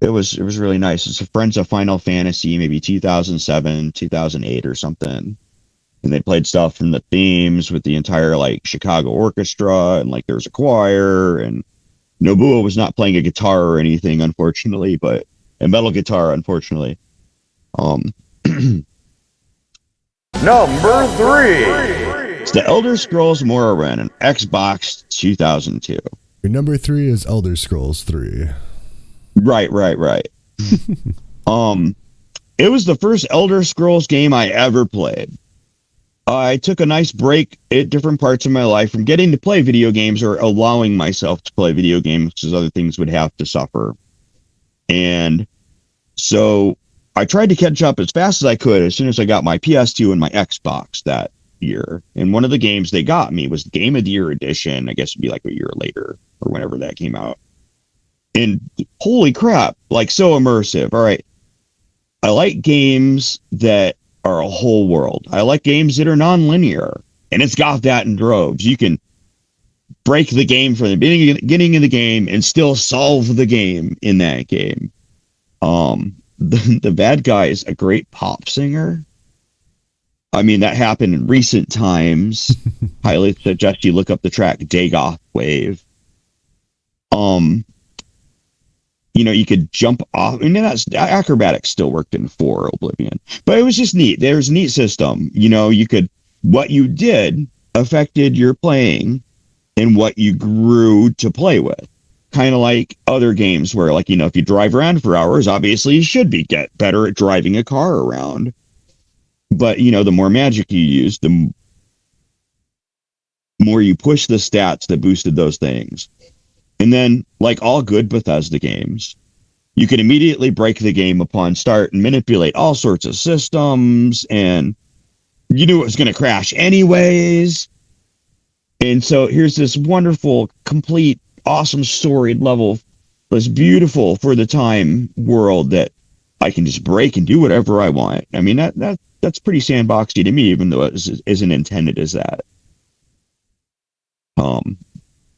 It was really nice. It's a Friends of Final Fantasy, maybe 2007, 2008 or something. And they played stuff from the themes with the entire like Chicago orchestra, and like there was a choir, and Nobuo was not playing a guitar or anything, unfortunately, but a metal guitar, unfortunately. Number 3. It's The Elder Scrolls Morrowind on Xbox 2002. Your number 3 is Elder Scrolls 3. Right. It was the first Elder Scrolls game I ever played. I took a nice break at different parts of my life from getting to play video games or allowing myself to play video games because other things would have to suffer. And so I tried to catch up as fast as I could as soon as I got my PS2 and my Xbox that year. And one of the games they got me was Game of the Year edition. I guess it'd be like a year later or whenever that came out. And holy crap, like so immersive. All right. I like games that are a whole world. I like games that are non-linear. And it's got that in droves. You can break the game from the beginning of the game and still solve the game in that game. The bad guy is a great pop singer. I mean, that happened in recent times. Highly suggest you look up the track Dagoth Wave. You know, you could jump off. I mean, that's acrobatics still worked in 4 Oblivion, but it was just neat. There's a neat system. You know, you could, what you did affected your playing and what you grew to play with. Kind of like other games where, like, you know, if you drive around for hours, obviously you should get better at driving a car around. But, you know, the more magic you use, the more you push the stats that boosted those things. And then, like all good Bethesda games, you can immediately break the game upon start and manipulate all sorts of systems, and you knew it was going to crash anyways. And so here's this wonderful, complete, awesome storied level, this beautiful for the time world that I can just break and do whatever I want. I mean, that's pretty sandboxy to me, even though it isn't intended as that.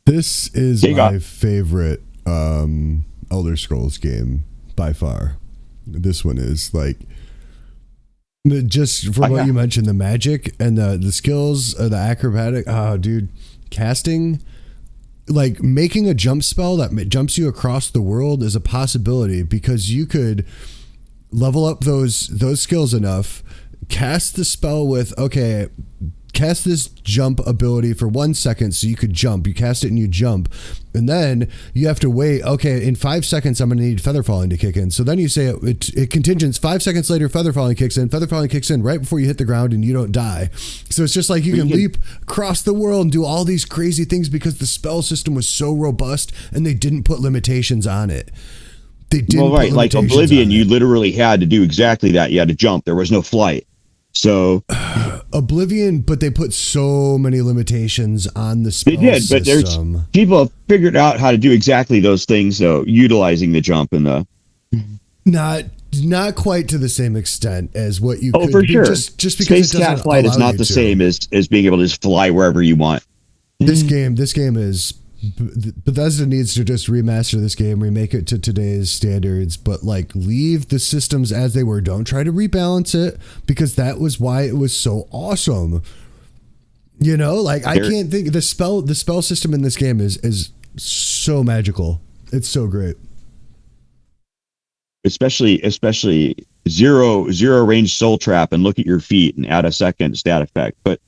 This is my favorite Elder Scrolls game by far. This one is like, just from what you mentioned, the magic and the skills, the acrobatic. Oh, dude, casting, like making a jump spell that jumps you across the world is a possibility because you could level up those skills enough, cast the spell with, okay, cast this jump ability for 1 second so you could jump. You cast it and you jump. And then you have to wait. Okay, in 5 seconds, I'm going to need feather falling to kick in. So then you say it contingents. 5 seconds later, feather falling kicks in. Feather falling kicks in right before you hit the ground and you don't die. So it's just like you can leap across the world and do all these crazy things because the spell system was so robust and they didn't put limitations on it. They didn't. Well, right, like Oblivion, you literally had to do exactly that. You had to jump. There was no flight. So Oblivion, but they put so many limitations on the spell system. They did, but there's people have figured out how to do exactly those things, though, utilizing the jump and the not quite to the same extent as what you. Oh, could for sure. Just because Space Cat Flight is not the same as being able to just fly wherever you want. This game is. Bethesda needs to just remaster this game, remake it to today's standards, but like leave the systems as they were. Don't try to rebalance it because that was why it was so awesome. You know, like I can't think the spell system in this game is so magical. It's so great. Especially zero range soul trap and look at your feet and add a second stat effect. But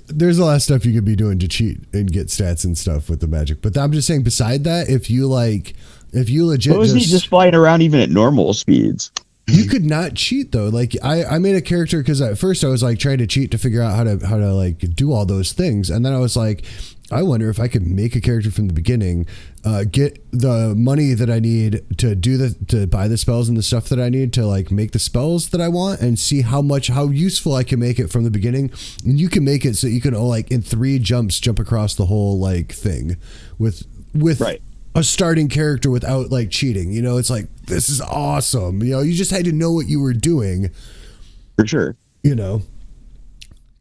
there's a lot of stuff you could be doing to cheat and get stats and stuff with the magic. But I'm just saying, beside that, if you legit wasn't he just flying around even at normal speeds? You could not cheat though. Like I made a character because at first I was like trying to cheat to figure out how to like do all those things, and then I was like, I wonder if I could make a character from the beginning, get the money that I need to buy the spells and the stuff that I need to like make the spells that I want, and see how useful I can make it from the beginning. And you can make it so you can like in 3 jumps jump across the whole like thing with right. A starting character without like cheating. You know, it's like, this is awesome. You know, you just had to know what you were doing. For sure. You know.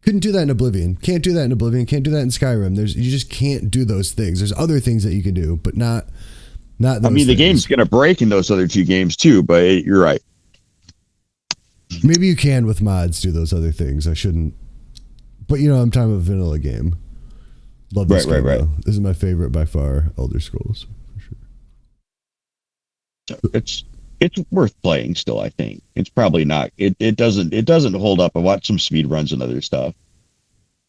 Couldn't do that in Oblivion. Can't do that in Oblivion. Can't do that in Skyrim. You just can't do those things. There's other things that you can do, but not those things. The game's going to break in those other 2 games too, but you're right. Maybe you can with mods do those other things. I shouldn't. But you know, I'm talking about a vanilla game. Love this game, though. This is my favorite by far, Elder Scrolls. For sure. So it's worth playing still, I think. It's probably not. It doesn't hold up. I watched some speed runs and other stuff.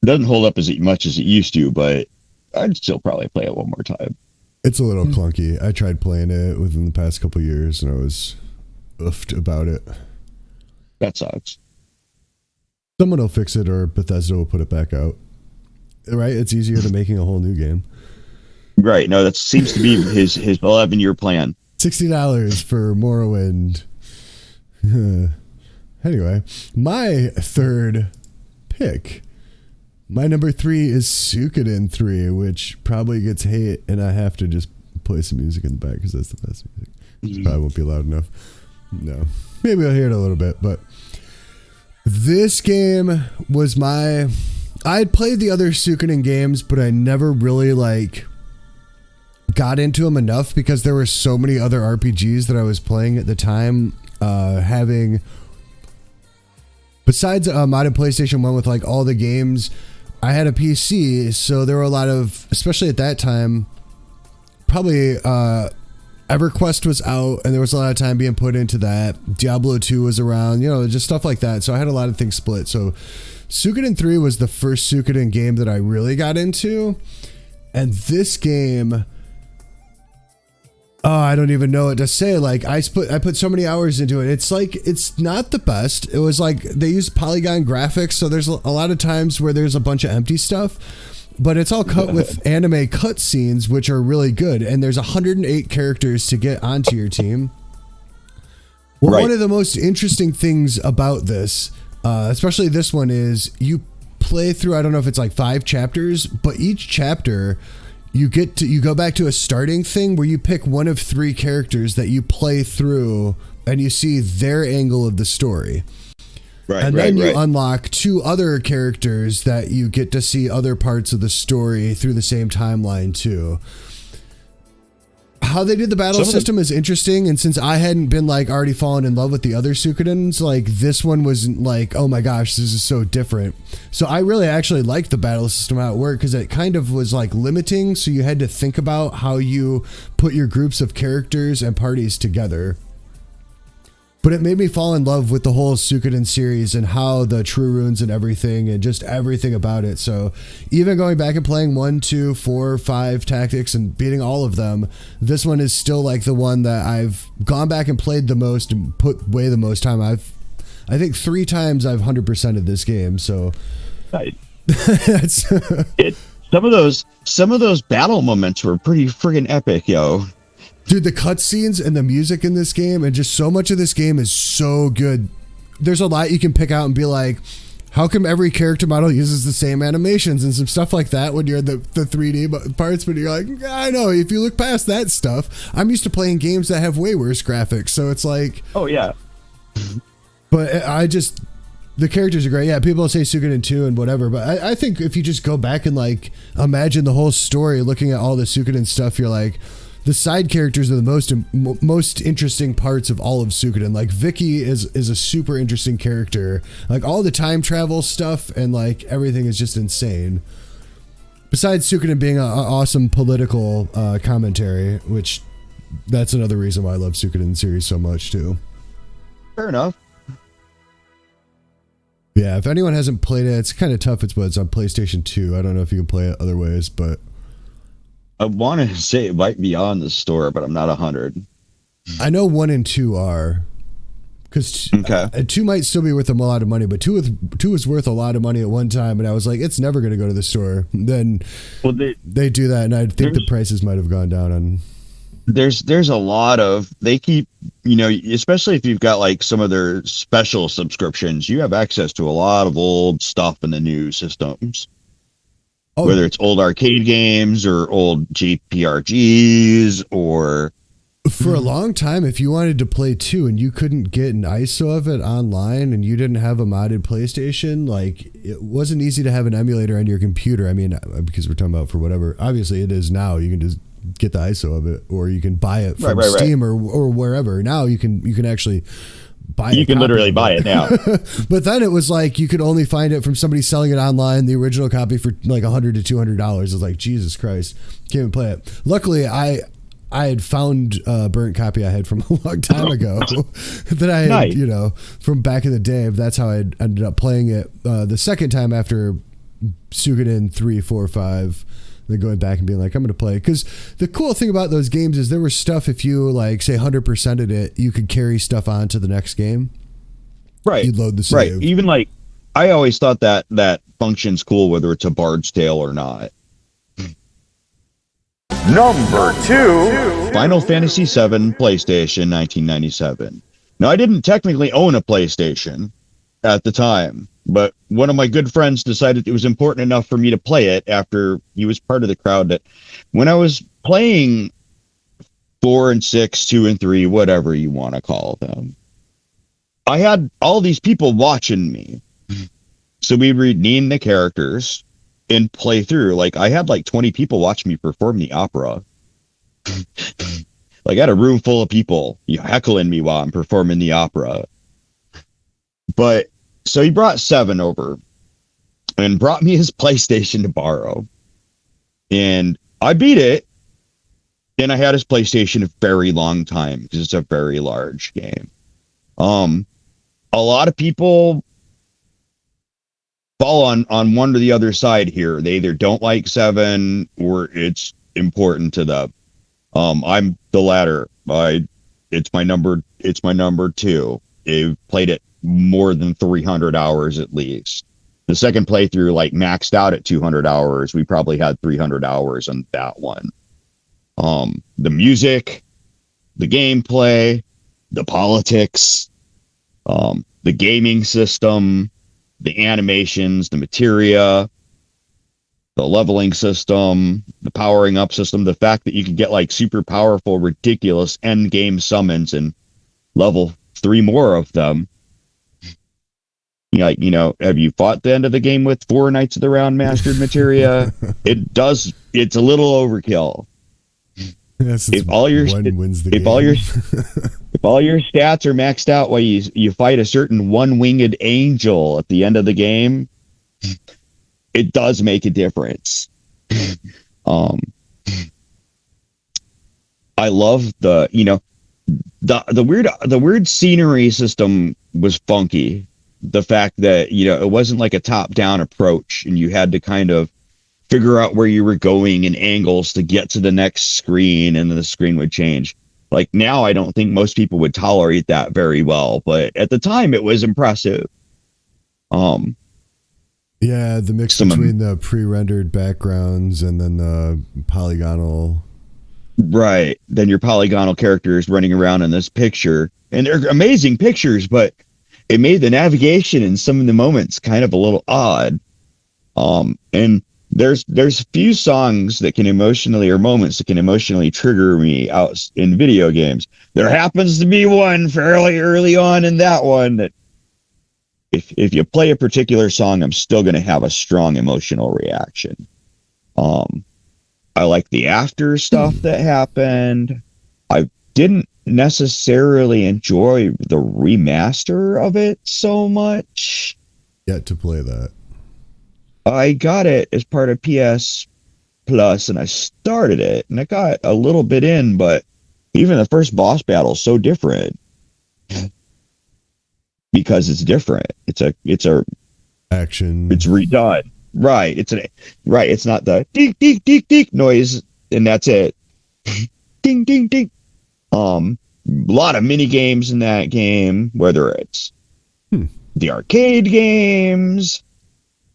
It doesn't hold up as much as it used to, but I'd still probably play it one more time. It's a little clunky. I tried playing it within the past couple of years, and I was oofed about it. That sucks. Someone will fix it, or Bethesda will put it back out. Right? It's easier than making a whole new game. Right. No, that seems to be his 11-year plan. $60 for Morrowind. Anyway, my third pick. My number 3 is Suikoden 3, which probably gets hate, and I have to just play some music in the back because that's the best music. It probably won't be loud enough. No. Maybe I'll hear it a little bit, but this game was I had played the other Suikoden games, but I never really got into them enough because there were so many other RPGs that I was playing at the time. Besides modded PlayStation 1 with like all the games, I had a PC, so there were a lot of, especially at that time, probably EverQuest was out, and there was a lot of time being put into that. Diablo 2 was around, just stuff like that. So I had a lot of things split. So Suikoden 3 was the first Suikoden game that I really got into. And this game, I don't even know what to say. Like I put so many hours into it. It's not the best. It was like they used polygon graphics, so there's a lot of times where there's a bunch of empty stuff. But it's all cut with anime cutscenes, which are really good. And there's 108 characters to get onto your team. Well, right. One of the most interesting things about this, especially this one, is you play through, I don't know if it's like 5 chapters, but each chapter you go back to a starting thing where you pick one of 3 characters that you play through and you see their angle of the story. Right, and then you unlock 2 other characters that you get to see other parts of the story through the same timeline too. How they did the battle system is interesting, and since I hadn't been already fallen in love with the other Suikodens, this one wasn't like, oh my gosh, this is so different. So I really actually liked the battle system how it worked, because it kind of was limiting, so you had to think about how you put your groups of characters and parties together. But it made me fall in love with the whole Suikoden series and how the true runes and everything and just everything about it. So even going back and playing 1, 2, 4, 5 tactics and beating all of them, this one is still like the one that I've gone back and played the most and put way the most time. I think 3 times I've 100%ed this game. So Right. Some of those battle moments were pretty friggin' epic, yo. Dude, the cutscenes and the music in this game and just so much of this game is so good. There's a lot you can pick out and be like, how come every character model uses the same animations and some stuff like that when you're in the 3D parts, but you're like, I know, if you look past that stuff, I'm used to playing games that have way worse graphics, so it's like... Oh, yeah. But the characters are great. Yeah, people say Suikoden 2 and whatever, but I think if you just go back and like imagine the whole story, looking at all the Suikoden stuff, you're like... The side characters are the most interesting parts of all of Suikoden. Like Vicky is a super interesting character. Like all the time travel stuff and like everything is just insane. Besides Suikoden being an awesome political commentary, which that's another reason why I love Suikoden series so much too. Fair enough. Yeah, if anyone hasn't played it, it's kind of tough. It's on PlayStation 2. I don't know if you can play it other ways, but. I want to say it might be on the store, but I'm not 100. I know 1 and 2 are, because 2 might still be worth them a lot of money, but 2 was worth a lot of money at one time, and I was like, it's never going to go to the store. Then they do that, and I think the prices might have gone down on. There's a lot of, they keep, especially if you've got like some of their special subscriptions, you have access to a lot of old stuff in the new systems. Oh. Whether it's old arcade games or old JPRGs or... For a long time, if you wanted to play 2 and you couldn't get an ISO of it online and you didn't have a modded PlayStation, like it wasn't easy to have an emulator on your computer. I mean, because we're talking about for whatever. Obviously, it is now. You can just get the ISO of it, or you can buy it from Steam or wherever. Now you can actually... You can literally buy it now. But then it was like you could only find it from somebody selling it online, the original copy for like $100 to $200. It's like, Jesus Christ, can't even play it. Luckily, I had found a burnt copy I had from a long time ago that I had, from back in the day. That's how I ended up playing it the second time after Suikoden 3, 4, 5. Then going back and being like, I'm going to play. Because the cool thing about those games is there was stuff, if you like say 100%ed it, you could carry stuff on to the next game. Right. You'd load the save. Right. Even like, I always thought that function's cool, whether it's a Bard's Tale or not. Number 2. Final Fantasy VII, PlayStation, 1997. Now, I didn't technically own a PlayStation at the time, but one of my good friends decided it was important enough for me to play it after he was part of the crowd that when I was playing 4 and 6, 2 and 3, whatever you want to call them, I had all these people watching me. So we would name the characters and play through. Like I had like 20 people watch me perform the opera. Like I had a room full of people heckling me while I'm performing the opera. But so he brought 7 over and brought me his PlayStation to borrow. And I beat it. And I had his PlayStation a very long time because it's a very large game. A lot of people fall on one or the other side here. They either don't like 7 or it's important to them. I'm the latter. It's my number 2. I've played it more than 300 hours at least. The second playthrough like maxed out at 200 hours. We probably had 300 hours on that one. The music, the gameplay, the politics, the gaming system, the animations, the materia, the leveling system, the powering up system, the fact that you can get like super powerful, ridiculous end game summons and level 3 more of them. Like, have you fought the end of the game with 4 Knights of the Round mastered materia? It's a little overkill. Yes, if all your wins the if game. if all your stats are maxed out while you fight a certain one-winged angel at the end of the game, it does make a difference. I love the weird scenery system was funky. The fact that, it wasn't like a top down approach and you had to kind of figure out where you were going and angles to get to the next screen, and then the screen would change. Like now, I don't think most people would tolerate that very well, but at the time it was impressive. Yeah, the mix between the pre-rendered backgrounds and then the polygonal. Right. Then your polygonal characters running around in this picture, and they're amazing pictures, but it made the navigation in some of the moments kind of a little odd. And there's few songs that can emotionally, or moments that can emotionally trigger me out in video games. There happens to be one fairly early on in that one that if you play a particular song, I'm still going to have a strong emotional reaction. I like the after stuff that happened. I didn't necessarily enjoy the remaster of it so much. Yet to play that. I got it as part of PS Plus, and I started it, and I got a little bit in, but even the first boss battle is so different. Because it's different. It's a action. It's redone. Right. It's not the ding ding ding ding noise, and that's it. Ding ding ding. A lot of mini games in that game, whether it's the arcade games.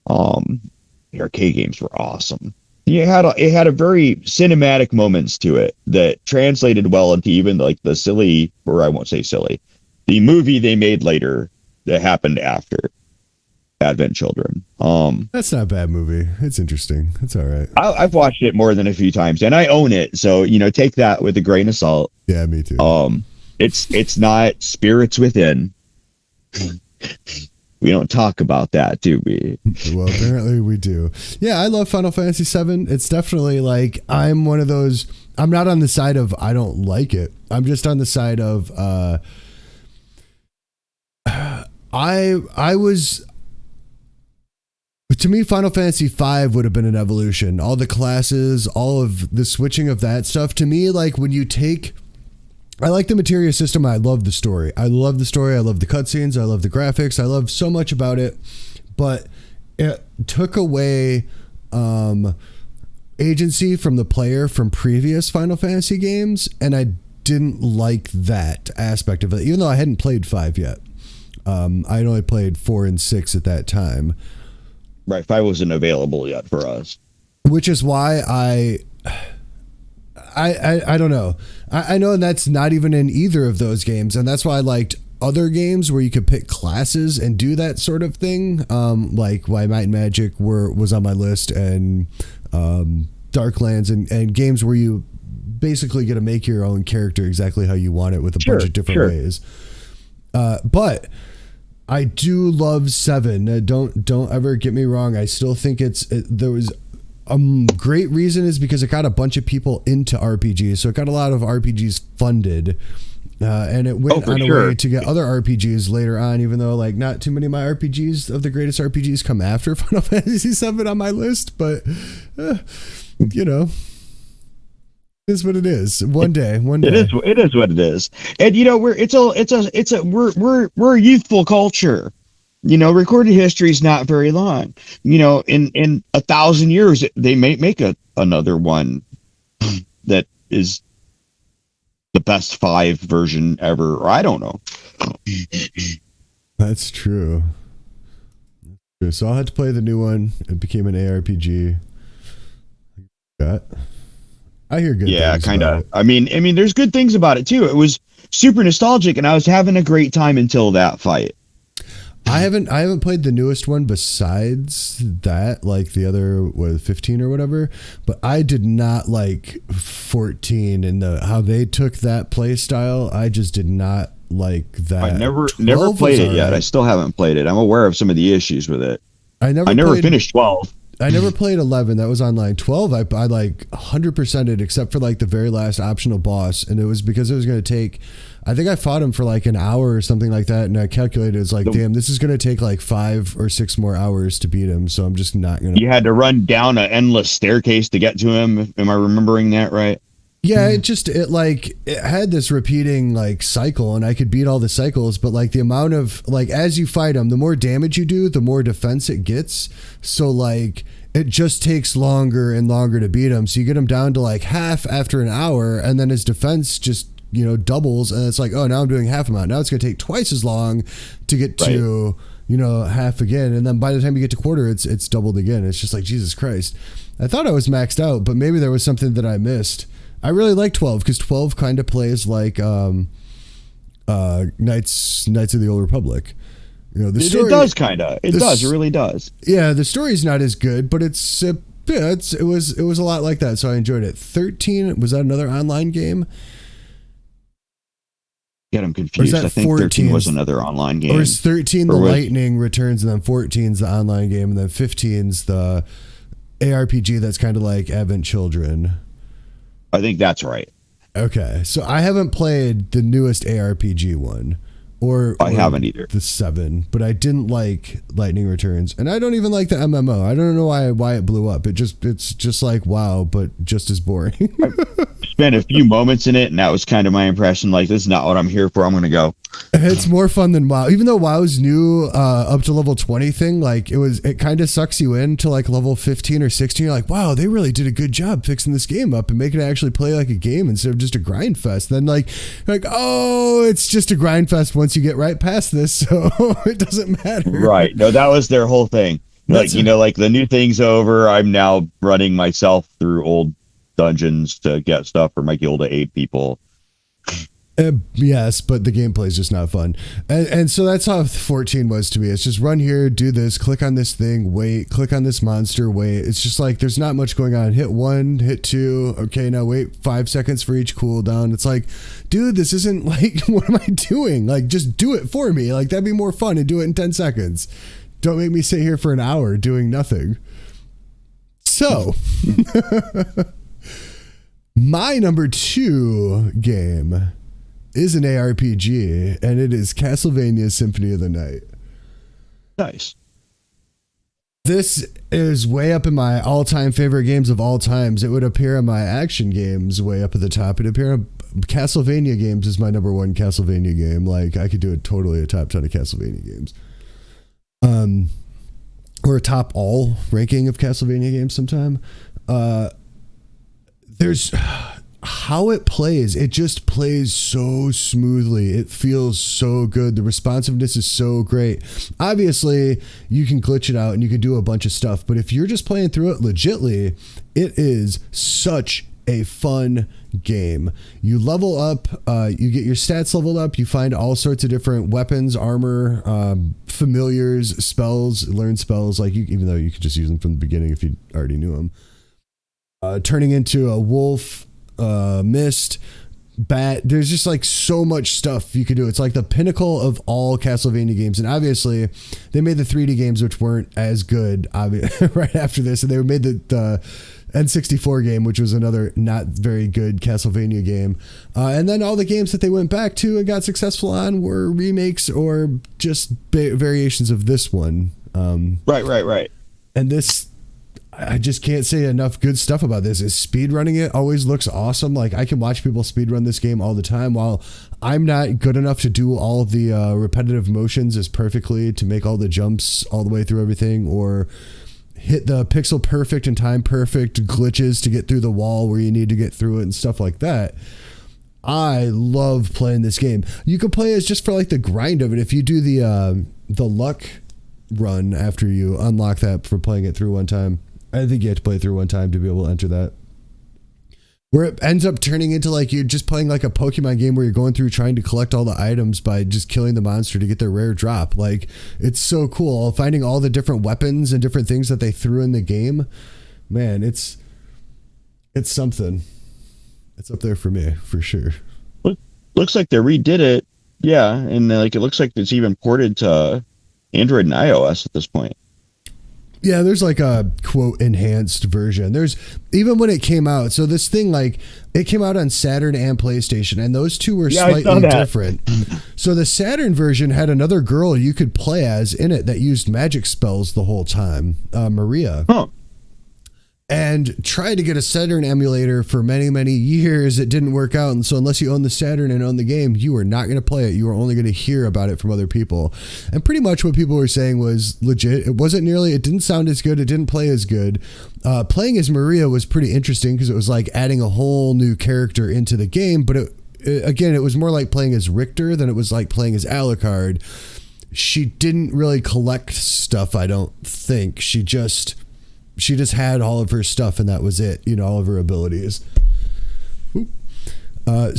The arcade games were awesome. It had a very cinematic moments to it that translated well into even like the silly, or I won't say silly, the movie they made later that happened after Advent Children. That's not a bad movie. It's interesting. It's all right. I've watched it more than a few times, and I own it, so take that with a grain of salt. Yeah, me too. It's not Spirits Within. We don't talk about that, do we? Well, apparently we do. Yeah, I love Final Fantasy VII. It's definitely like, I'm one of those, I'm not on the side of I don't like it. I'm just on the side of to me, Final Fantasy V would have been an evolution. All the classes, all of the switching of that stuff. To me, like when you take, I like the materia system. I love the story. I love the story. I love the cutscenes. I love the graphics. I love so much about it. But it took away agency from the player from previous Final Fantasy games. And I didn't like that aspect of it, even though I hadn't played 5 yet. I'd only played 4 and 6 at that time. Right, 5 wasn't available yet for us. Which is why I don't know. I know that's not even in either of those games, and that's why I liked other games where you could pick classes and do that sort of thing. Like why Might and Magic was on my list, and Darklands, and games where you basically get to make your own character exactly how you want it with a bunch of different ways. But I do love 7. Don't ever get me wrong. I still think there was a great reason is because it got a bunch of people into RPGs. So it got a lot of RPGs funded. And it went on a way to get other RPGs later on, even though like not too many of my RPGs of the greatest RPGs come after Final Fantasy VII on my list. But, is what it is. One day. It is what it is. And we're a youthful culture. Recorded history is not very long. In 1,000 years, they may make another one that is the best 5 version ever. Or I don't know. That's true. So I'll have to play the new one. It became an ARPG. I hear good things. Yeah, kind of. I mean, there's good things about it too. It was super nostalgic, and I was having a great time until that fight. I haven't played the newest one besides that, like the other 15 or whatever. But I did not like 14 and how they took that play style. I just did not like that. I never played it yet. I still haven't played it. I'm aware of some of the issues with it. I never finished 12. I never played 11. That was online. 12, I like 100%ed except for like the very last optional boss. And it was because it was going to take, I think I fought him for like an hour or something like that. And I calculated, it's like, damn, this is going to take like 5 or 6 more hours to beat him. So I'm just not going to. You had to run down an endless staircase to get to him. Am I remembering that right? Yeah, it had this repeating like cycle, and I could beat all the cycles, but like the amount of like as you fight them, the more damage you do, the more defense it gets. So like it just takes longer and longer to beat him. So you get him down to like half after an hour, and then his defense just doubles, and it's like, oh, now I'm doing half amount. Now it's going to take twice as long to get to half again, and then by the time you get to quarter, it's doubled again. It's just like, Jesus Christ. I thought I was maxed out, but maybe there was something that I missed. I really like 12 because 12 kind of plays like Knights of the Old Republic. The story, it does kind of. It really does. Yeah, the story's not as good, but it was a lot like that, so I enjoyed it. 13, was that another online game? Get them confused. I think 13 was another online game. Or is 13 the Lightning Returns, and then 14's the online game, and then 15's the ARPG that's kind of like Advent Children? I think that's right. Okay, so I haven't played the newest ARPG one, or I haven't either. The 7, but I didn't like Lightning Returns, and I don't even like the MMO. I don't know why it blew up. It's just like WoW, but just as boring. I spent a few moments in it, and that was kind of my impression. Like, this is not what I'm here for. I'm going to go. It's more fun than WoW. Even though WoW's new up to level 20 thing, like it kind of sucks you in to like level 15 or 16. You're like, wow, they really did a good job fixing this game up and making it actually play like a game instead of just a grind fest. Then like, oh, it's just a grind fest once you get right past this, so it doesn't matter. Right. No, that was their whole thing. Like, like the new thing's over. I'm now running myself through old dungeons to get stuff for my guild to aid people. Yes, but the gameplay is just not fun. And so that's how 14 was to me. It's just run here, do this, click on this thing, wait, click on this monster, wait. It's just like there's not much going on. Hit 1, hit 2. Okay, now wait 5 seconds for each cooldown. It's like, dude, this isn't like, what am I doing? Like, just do it for me. Like, that'd be more fun and do it in 10 seconds. Don't make me sit here for an hour doing nothing. So, my number 2 game is an ARPG, and it is Castlevania Symphony of the Night. Nice. This is way up in my all-time favorite games of all times. It would appear in my action games way up at the top. It'd appear in Castlevania games is my number 1 Castlevania game. Like, I could do a top 10 of Castlevania games. Or a top all ranking of Castlevania games sometime. There's how it plays. It just plays so smoothly. It feels so good. The responsiveness is so great. Obviously, you can glitch it out and you can do a bunch of stuff, but if you're just playing through it legitly, it is such a fun game. You level up, you get your stats leveled up, you find all sorts of different weapons, armor, familiars, spells, learn spells, like even though you could just use them from the beginning if you already knew them. Turning into a wolf, mist, bat. There's just like so much stuff you could do. It's like the pinnacle of all Castlevania games. And obviously they made the 3D games, which weren't as good right after this. And they made the N64 game, which was another not very good Castlevania game. And then all the games that they went back to and got successful on were remakes or just variations of this one. Right. And this, I just can't say enough good stuff about this. Is speedrunning it always looks awesome. Like, I can watch people speedrun this game all the time. While I'm not good enough to do all of the repetitive motions as perfectly to make all the jumps all the way through everything, or hit the pixel perfect and time perfect glitches to get through the wall where you need to get through it and stuff like that. I love playing this game. You can play it just for like the grind of it. If you do the luck run after you unlock that for playing it through one time. I think you have to play it through one time to be able to enter that. Where it ends up turning into like you're just playing like a Pokemon game where you're going through trying to collect all the items by just killing the monster to get their rare drop. Like, it's so cool. Finding all the different weapons and different things that they threw in the game. Man, it's something. It's up there for me, for sure. Looks like they redid it. Yeah, and like it looks like it's even ported to Android and iOS at this point. Yeah, there's like a quote enhanced version. There's even when it came out. So this thing, like, it came out on Saturn and PlayStation, and those two were slightly different. So the Saturn version had another girl you could play as in it that used magic spells the whole time, Maria. Oh. and tried to get a Saturn emulator for many, many years. It didn't work out. And so unless you own the Saturn and own the game, you are not going to play it. You are only going to hear about it from other people. And pretty much what people were saying was legit. It didn't sound as good. It didn't play as good. Playing as Maria was pretty interesting because it was like adding a whole new character into the game. But it was more like playing as Richter than it was like playing as Alucard. She didn't really collect stuff, I don't think. She just had all of her stuff and that was it, all of her abilities. But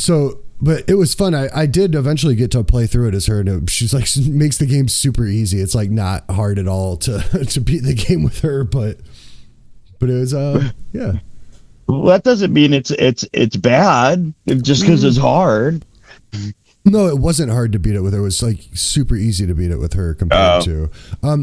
it was fun. I did eventually get to play through it as her, and she's like, makes the game super easy. It's like not hard at all to beat the game with her, but it was, yeah. Well, that doesn't mean it's bad just because it's hard. No, it wasn't hard to beat it with her. It was like super easy to beat it with her compared to.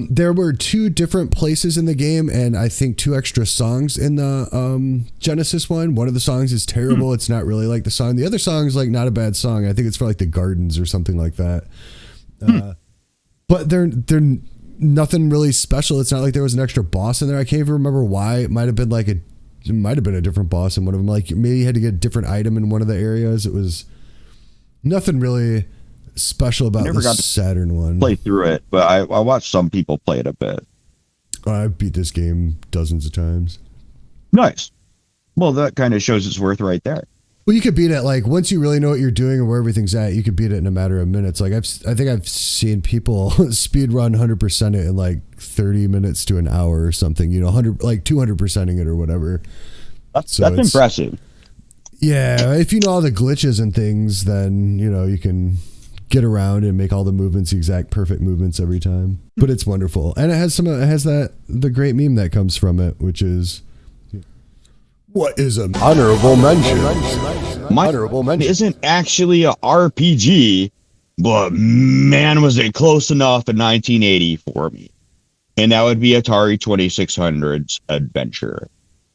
There were 2 different places in the game, and I think 2 extra songs in the Genesis one. One of the songs is terrible. It's not really like the song. The other song is like not a bad song. I think it's for like the gardens or something like that. But they're nothing really special. It's not like there was an extra boss in there. I can't even remember why. It might have been a different boss in one of them. Like maybe you had to get a different item in one of the areas. It was nothing really special about the Saturn one. Play through it, but I watched some people play it a bit. I beat this game dozens of times. Nice. Well, that kind of shows its worth right there. Well, you could beat it like once you really know what you're doing and where everything's at. You could beat it in a matter of minutes. Like I think I've seen people speed run 100% it in like 30 minutes to an hour or something. 200%ing it or whatever. That's impressive. Yeah, if you know all the glitches and things, then you can get around and make all the movements the exact perfect movements every time. But it's wonderful, and it has the great meme that comes from it, which is what is an honorable mention. My honorable mention isn't actually a RPG, but man, was it close enough in 1980 for me, and that would be Atari 2600's Adventure.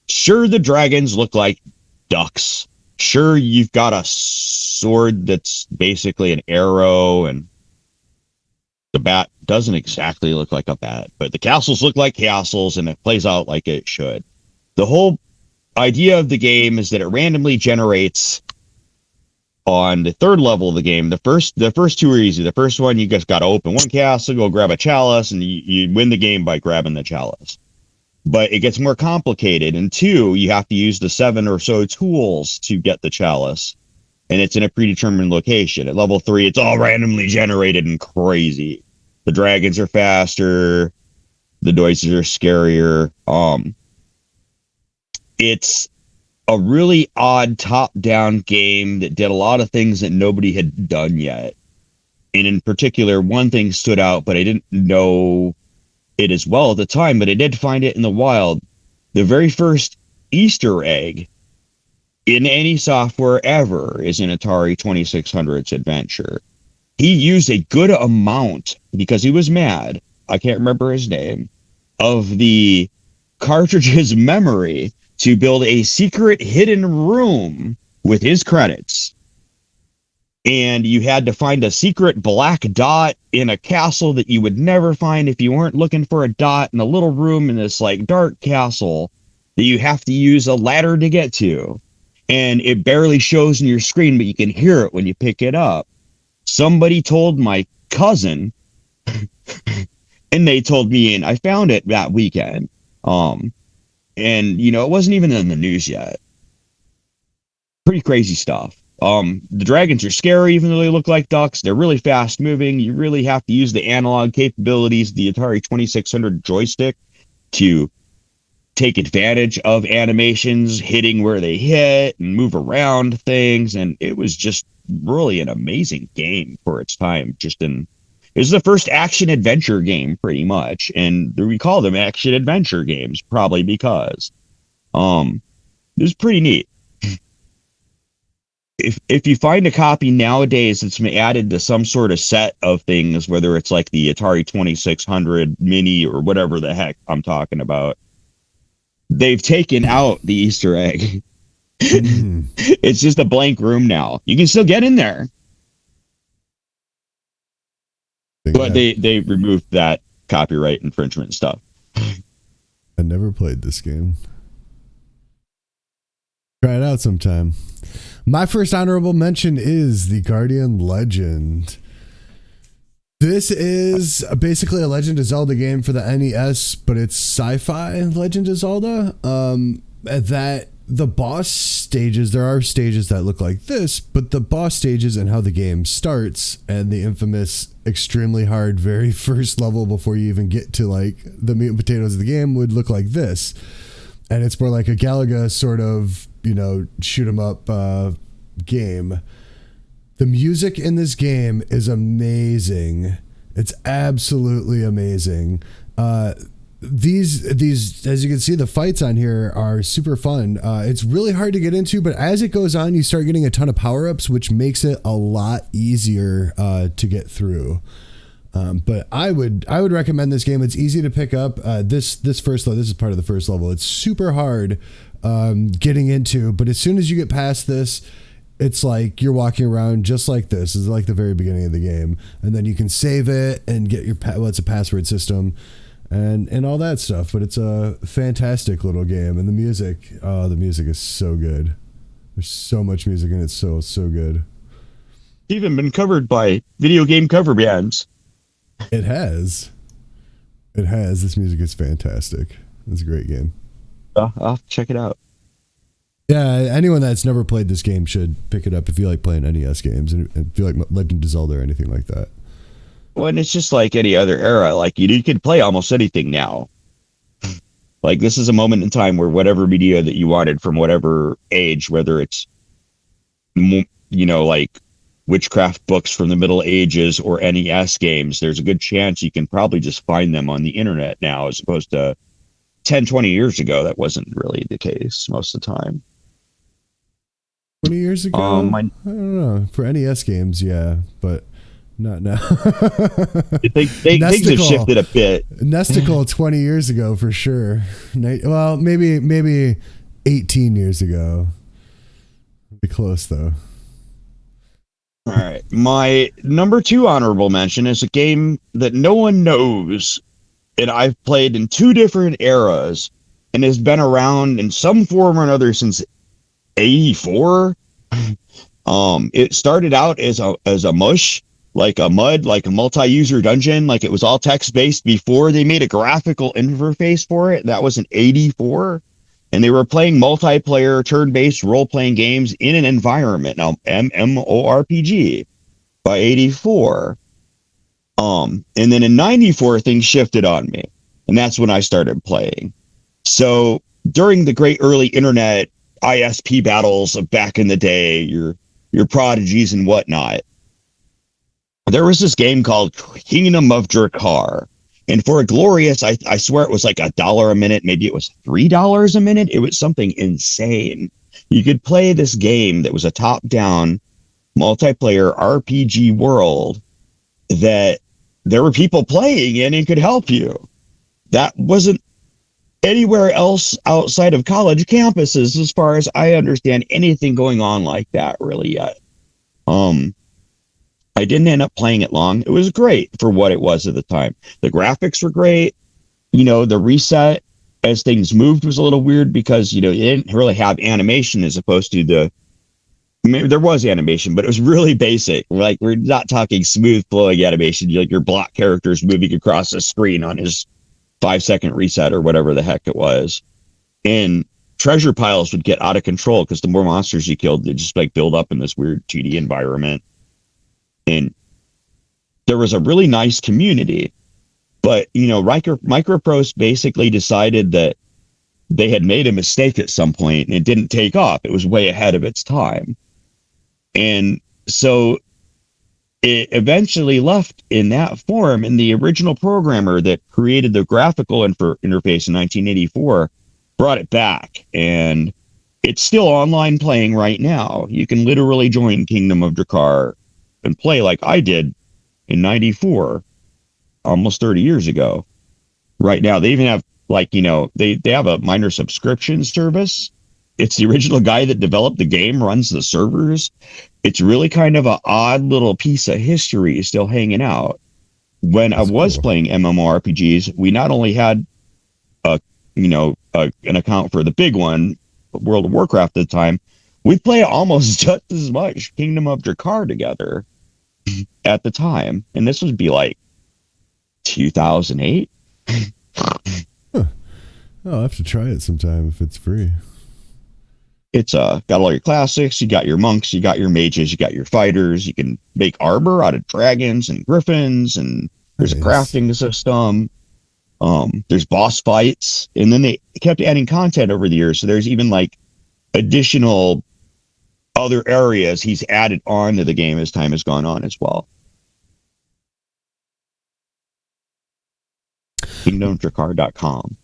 Sure, the dragons look like ducks. Sure, you've got a sword that's basically an arrow, and the bat doesn't exactly look like a bat, but the castles look like castles, and it plays out like it should. The whole idea of the game is that it randomly generates on the 3rd level of the game. The first 2 are easy. The first one, you just got to open one castle, go grab a chalice, and you win the game by grabbing the chalice. But it gets more complicated. And 2, you have to use the 7 or so tools to get the chalice. And it's in a predetermined location. At level 3, it's all randomly generated and crazy. The dragons are faster. The noises are scarier. It's a really odd top-down game that did a lot of things that nobody had done yet. And in particular, one thing stood out, but I didn't know it as well at the time, but I did find it in the wild. The very first Easter egg in any software ever is in Atari 2600's Adventure. He used a good amount, because he was mad, I can't remember his name, of the cartridge's memory to build a secret hidden room with his credits. And you had to find a secret black dot in a castle that you would never find if you weren't looking for a dot in a little room in this like dark castle that you have to use a ladder to get to. And it barely shows in your screen, but you can hear it when you pick it up. Somebody told my cousin, and they told me, and I found it that weekend. And it wasn't even in the news yet. Pretty crazy stuff. The dragons are scary, even though they look like ducks. They're really fast moving. You really have to use the analog capabilities of the Atari 2600 joystick to take advantage of animations, hitting where they hit and move around things. And it was just really an amazing game for its time. It was the first action adventure game, pretty much. And we call them action adventure games, probably because it was pretty neat. If you find a copy nowadays, it's been added to some sort of set of things, whether it's like the Atari 2600 Mini or whatever the heck I'm talking about. They've taken out the Easter egg. It's just a blank room now. You can still get in there. But they removed that copyright infringement stuff. I never played this game. Try it out sometime. My first honorable mention is the Guardian Legend. This is basically a Legend of Zelda game for the NES, but it's sci-fi Legend of Zelda. That the boss stages, there are stages that look like this, but the boss stages and how the game starts and the infamous extremely hard very first level before you even get to like the meat and potatoes of the game would look like this. And it's more like a Galaga sort of, shoot 'em up game. The music in this game is amazing. It's absolutely amazing. These, as you can see, the fights on here are super fun. It's really hard to get into, but as it goes on, you start getting a ton of power-ups, which makes it a lot easier to get through. But I would recommend this game. It's easy to pick up. This first level, this is part of the first level. It's super hard getting into, but as soon as you get past this, it's like you're walking around just like this. It's like the very beginning of the game, and then you can save it and get your it's a password system and all that stuff. But it's a fantastic little game, and the music is so good. There's so much music in it, so good. It's even been covered by video game cover bands. It has. This music is fantastic. It's a great game. I'll check it out. Yeah, anyone that's never played this game should pick it up if you like playing NES games and if you like Legend of Zelda or anything like that. Well, and it's just like any other era. Like you can play almost anything now. Like this is a moment in time where whatever media that you wanted from whatever age, whether it's, like witchcraft books from the Middle Ages or NES games, there's a good chance you can probably just find them on the internet now, as opposed to 10, 20 years ago. That wasn't really the case most of the time. 20 years ago? I don't know. For NES games, yeah, but not now. Things have shifted a bit. Nesticle 20 years ago for sure. Well, maybe 18 years ago. Be close though. All right. My number 2 honorable mention is a game that no one knows, and I've played in 2 different eras and has been around in some form or another since 84. It started out as a mush, like a multi-user dungeon, like it was all text-based before they made a graphical interface for it. That was in 84. And they were playing multiplayer turn-based role-playing games in an environment. Now, MMORPG by 84. And then in 94, things shifted on me. And that's when I started playing. So during the great early internet ISP battles of back in the day, your prodigies and whatnot, there was this game called Kingdom of Drakar. And for a glorious, I swear it was like $1 a minute, maybe it was $3 a minute. It was something insane. You could play this game that was a top-down multiplayer RPG world that there were people playing in and could help you. That wasn't anywhere else outside of college campuses, as far as I understand, anything going on like that really yet. I didn't end up playing it long. It was great for what it was at the time. The graphics were great. The reset as things moved was a little weird because, it didn't really have animation as opposed to there was animation, but it was really basic. Like, we're not talking smooth flowing animation. Like your block characters moving across the screen on his 5-second reset or whatever the heck it was. And treasure piles would get out of control because the more monsters you killed, they just like build up in this weird 2D environment. And there was a really nice community, but Microprose basically decided that they had made a mistake at some point and it didn't take off. It was way ahead of its time. And so it eventually left in that form, and the original programmer that created the graphical interface in 1984 brought it back, and it's still online playing right now. You can literally join Kingdom of Drakar and play like I did in 94, almost 30 years ago. Right now, they even have they have a minor subscription service. It's the original guy that developed the game runs the servers. It's really kind of an odd little piece of history still hanging out. When I was playing MMORPGs, we not only had an account for the big one, World of Warcraft at the time, we play almost just as much Kingdom of Drakar together at the time. And this would be like 2008. Huh. I'll have to try it sometime if it's free. It's got all your classics. You got your monks, you got your mages, you got your fighters. You can make armor out of dragons and griffins, and there's a crafting system. There's boss fights, and then they kept adding content over the years. So there's even like additional other areas he's added on to the game as time has gone on as well. KingdomDrakar.com.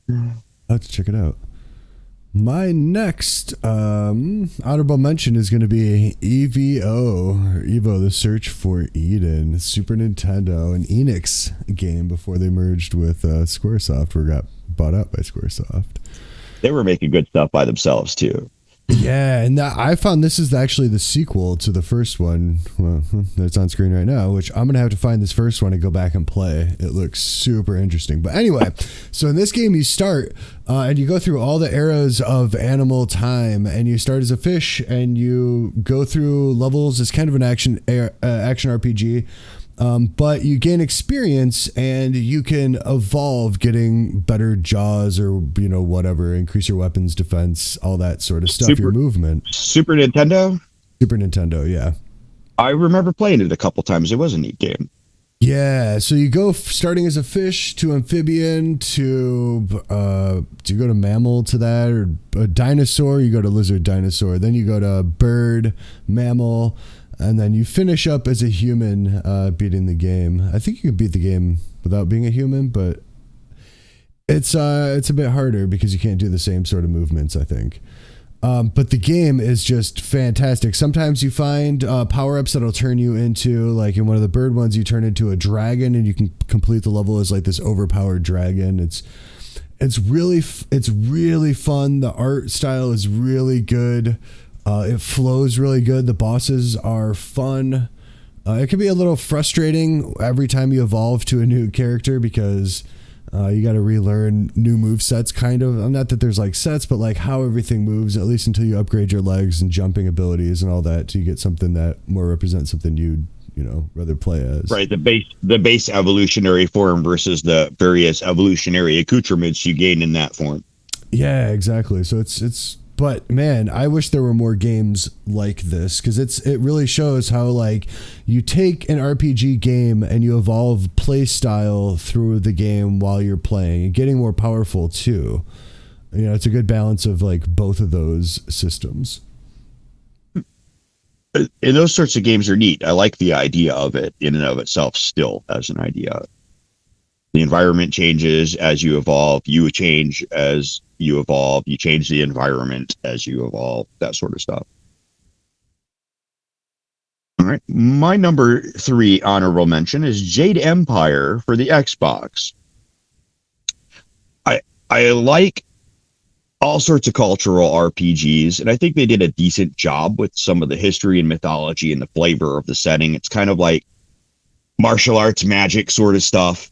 I'll have to check it out. My next honorable mention is going to be Evo, The Search for Eden, Super Nintendo, an Enix game before they merged with Squaresoft or got bought up by Squaresoft. They were making good stuff by themselves too. Yeah, and I found this is actually the sequel to the first one. Well, that's on screen right now, which I'm going to have to find this first one and go back and play. It looks super interesting. But anyway, so in this game you start and you go through all the eras of animal time, and you start as a fish and you go through levels. It's kind of an action RPG. But you gain experience and you can evolve, getting better jaws or, whatever, increase your weapons defense, all that sort of stuff, your movement. Super Nintendo? Super Nintendo, yeah. I remember playing it a couple times. It was a neat game. Yeah, so you go starting as a fish to amphibian to, do you go to mammal to that, or a dinosaur? You go to lizard, dinosaur. Then you go to bird, mammal. And then you finish up as a human, beating the game. I think you can beat the game without being a human, but it's a bit harder because you can't do the same sort of movements, I think. But the game is just fantastic. Sometimes you find power-ups that'll turn you into, like in one of the bird ones, you turn into a dragon, and you can complete the level as like this overpowered dragon. It's really fun. The art style is really good. It flows really good. The bosses are fun. It can be a little frustrating every time you evolve to a new character because you got to relearn new move sets, kind of. Not that there's like sets, but like how everything moves, at least until you upgrade your legs and jumping abilities and all that to get something that more represents something you'd rather play as. Right, the base evolutionary form versus the various evolutionary accoutrements you gain in that form. Yeah, exactly. So it's. But man, I wish there were more games like this, because it really shows how like you take an RPG game and you evolve play style through the game while you're playing and getting more powerful too. It's a good balance of like both of those systems. And those sorts of games are neat. I like the idea of it in and of itself still as an idea. The environment changes as you evolve. You change as you evolve. You change the environment as you evolve. That sort of stuff. All right. My number 3 honorable mention is Jade Empire for the Xbox. I like all sorts of cultural RPGs, and I think they did a decent job with some of the history and mythology and the flavor of the setting. It's kind of like martial arts magic sort of stuff.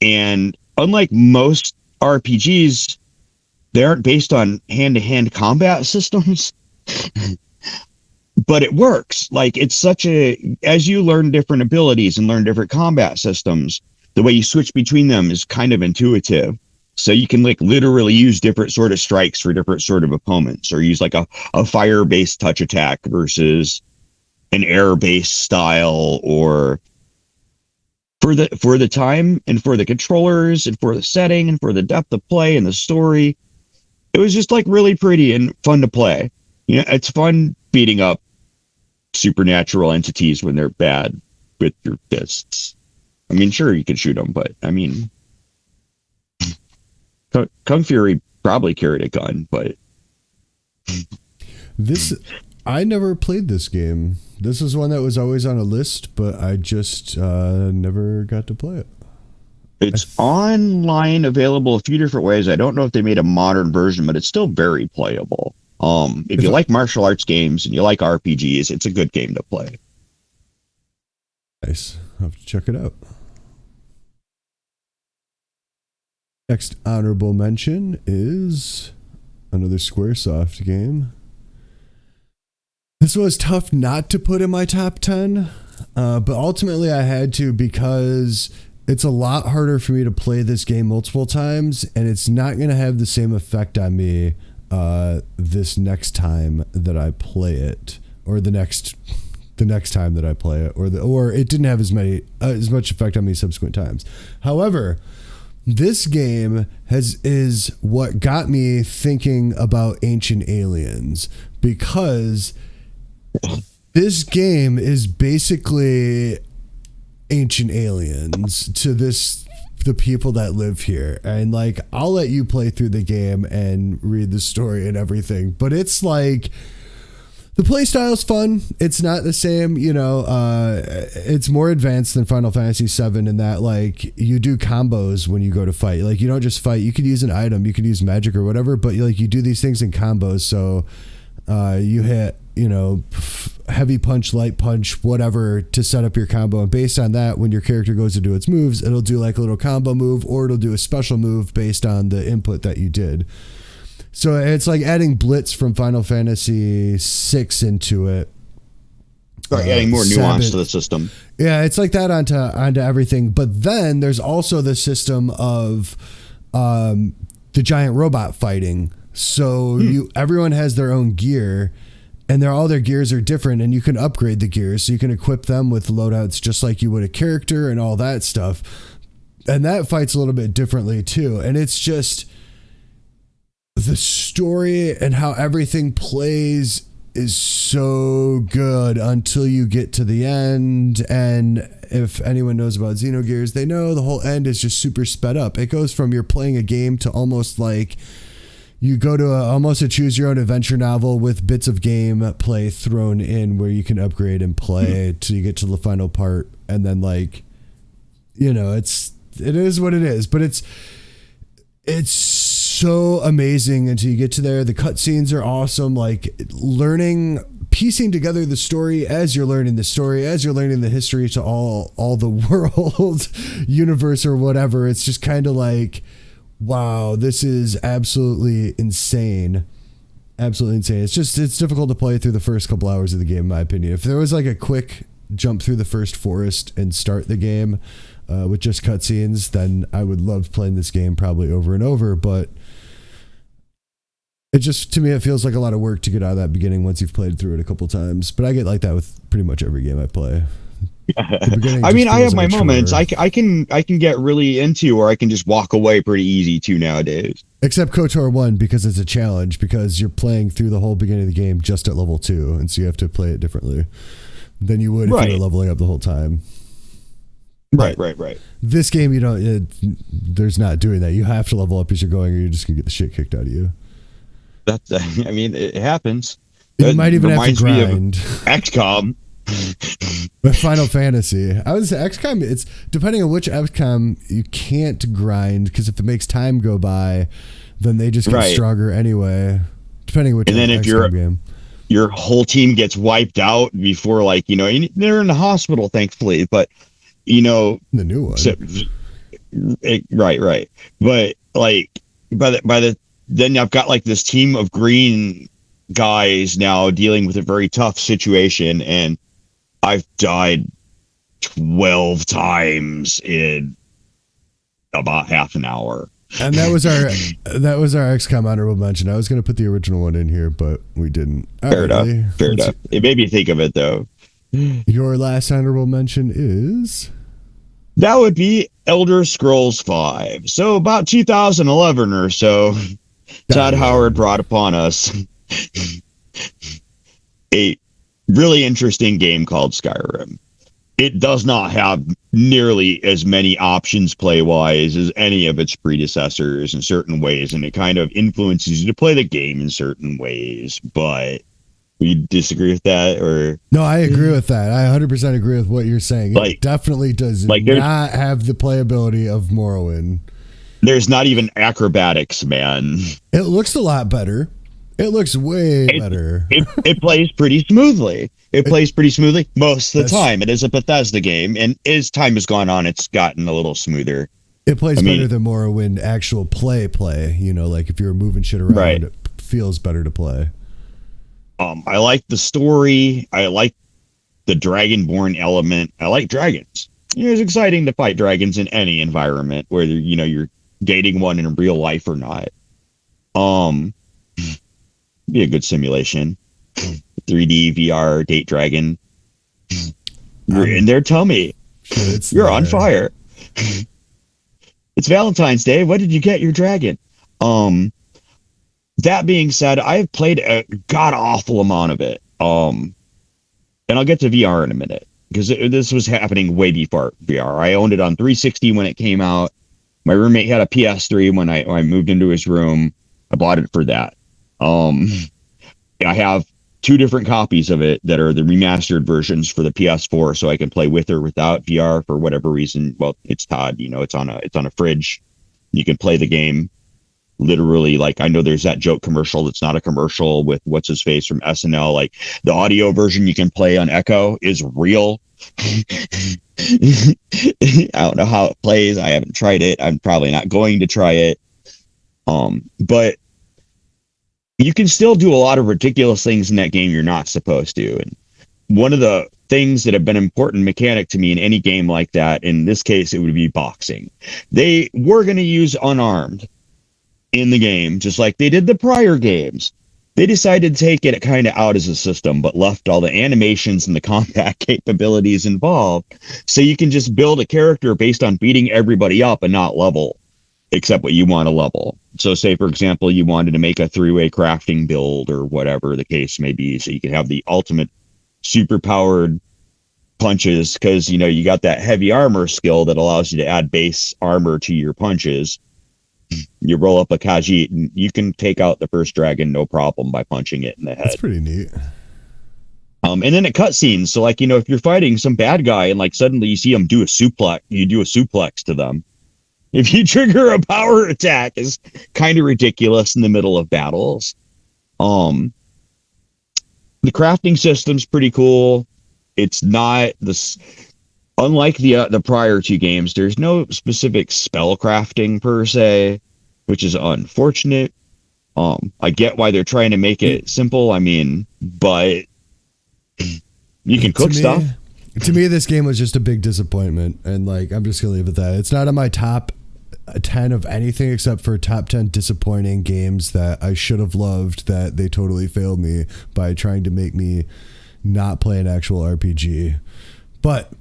And unlike most RPGs, they aren't based on hand-to-hand combat systems. But it works. Like, it's as you learn different abilities and learn different combat systems, the way you switch between them is kind of intuitive. So you can like literally use different sort of strikes for different sort of opponents, or use like a fire-based touch attack versus an air-based style, or for the time and for the controllers and for the setting and for the depth of play and the story. It was just like really pretty and fun to play. It's fun beating up supernatural entities when they're bad with your fists. I mean, sure, you can shoot them, but I mean, Kung Fury probably carried a gun, but I never played this game. This is one that was always on a list, but I just never got to play it. It's online, available a few different ways. I don't know if they made a modern version, but it's still very playable. If you like martial arts games and you like RPGs, it's a good game to play. Nice. I'll have to check it out. Next honorable mention is Another Squaresoft game. This was tough not to put in my top 10, but ultimately I had to because it's a lot harder for me to play this game multiple times, and it's not going to have the same effect on me this next time that I play it, or the next time that I play it, or it didn't have as much effect on me subsequent times. However, this game is what got me thinking about Ancient Aliens, because this game is basically Ancient Aliens to the people that live here. And like, I'll let you play through the game and read the story and everything, but it's like, the playstyle is fun. It's not the same, it's more advanced than Final Fantasy VII in that, like, you do combos when you go to fight. Like, you don't just fight. You could use an item, you could use magic or whatever, but like, you do these things in combos. So you hit, heavy punch, light punch, whatever to set up your combo. And based on that, when your character goes to do its moves, it'll do like a little combo move, or it'll do a special move based on the input that you did. So it's like adding Blitz from Final Fantasy VI into it. Adding more nuance to the system. Yeah, it's like that onto everything. But then there's also the system of the giant robot fighting. So everyone has their own gear, and all their gears are different, and you can upgrade the gears. So you can equip them with loadouts just like you would a character and all that stuff. And that fights a little bit differently too. And it's just, the story and how everything plays is so good until you get to the end. And if anyone knows about Xenogears, they know the whole end is just super sped up. It goes from you're playing a game to almost like you go to almost a choose your own adventure novel with bits of game play thrown in where you can upgrade and play till you get to the final part. And then like, it is what it is, but it's so amazing until you get to there. The cutscenes are awesome. Like piecing together the story as you're learning the story, as you're learning the history to all the world, universe or whatever. It's just kind of like, wow, this is absolutely insane. Absolutely insane. It's difficult to play through the first couple hours of the game, in my opinion. If there was like a quick jump through the first forest and start the game with just cutscenes, then I would love playing this game probably over and over. But it just, to me, it feels like a lot of work to get out of that beginning once you've played through it a couple times. But I get like that with pretty much every game I play. I mean, I have my moments. I can get really into, or I can just walk away pretty easy too nowadays. Except KOTOR 1, because it's a challenge, because you're playing through the whole beginning of the game just at level 2, and so you have to play it differently than you would if you were leveling up the whole time. Right. This game, there's not doing that. You have to level up as you're going, or you're just gonna get the shit kicked out of you. I mean, it happens. You might even have to grind. XCOM. With Final Fantasy, I would say XCOM, it's depending on which XCOM, you can't grind, because if it makes time go by, then they just get stronger anyway. Depending on which and then if XCOM game. Your whole team gets wiped out before, like, they're in the hospital, thankfully, but the new one. So, right. But like then I've got like this team of green guys now dealing with a very tough situation, and I've died 12 times in about half an hour. And that was our XCOM honorable mention. I was going to put the original one in here, but we didn't. Fair enough. It made me think of it, though. Your last honorable mention is? That would be Elder Scrolls V. So about 2011 or so, Todd Howard brought upon us a really interesting game called Skyrim. It does not have nearly as many options play-wise as any of its predecessors in certain ways, and it kind of influences you to play the game in certain ways, but we disagree with that? Or no, I agree with that. I 100% agree with what you're saying. It definitely does not have the playability of Morrowind. There's not even acrobatics, man. It looks a lot better. It looks way better. It plays pretty smoothly. It plays pretty smoothly most of the time. It is a Bethesda game, and as time has gone on, it's gotten a little smoother. It plays better than Morrowind actual play. Like if you were moving shit around feels better to play. I like the story. I like the Dragonborn element. I like dragons. It's exciting to fight dragons in any environment, whether you're dating one in real life or not. Be a good simulation. 3D VR date dragon. You're in there. Tell me, you're on fire. It's Valentine's Day. What did you get your dragon? That being said, I've played a god awful amount of it. And I'll get to VR in a minute because this was happening way before VR. I owned it on 360 when it came out. My roommate had a PS3 when I moved into his room. I bought it for that. I have 2 different copies of it that are the remastered versions for the PS4, so I can play with or without VR for whatever reason. Well, it's Todd, it's on a fridge. You can play the game literally. Like, I know there's that joke commercial that's not a commercial with what's his face from SNL. Like, the audio version you can play on Echo is real. I don't know how it plays. I haven't tried it. I'm probably not going to try it. But you can still do a lot of ridiculous things in that game you're not supposed to. And one of the things that have been important mechanic to me in any game like that, in this case, it would be boxing. They were going to use unarmed in the game, just like they did the prior games. They decided to take it kind of out as a system, but left all the animations and the combat capabilities involved. So you can just build a character based on beating everybody up and not level, except what you want to level. So say, for example, you wanted to make a 3-way crafting build or whatever the case may be, so you can have the ultimate super-powered punches because, you got that heavy armor skill that allows you to add base armor to your punches. You roll up a Khajiit and you can take out the first dragon no problem by punching it in the head. That's pretty neat. And then it cutscenes. So, like, if you're fighting some bad guy and, like, suddenly you see him do a suplex, you do a suplex to them. If you trigger a power attack, is kind of ridiculous in the middle of battles. The crafting system's pretty cool. It's not this, unlike the prior 2 games. There's no specific spell crafting per se, which is unfortunate. I get why they're trying to make it simple. I mean, but you can cook stuff. To me, this game was just a big disappointment, and like I'm just gonna leave it at that. It's not on my top 10 of anything except for top 10 disappointing games that I should have loved that they totally failed me by trying to make me not play an actual RPG. But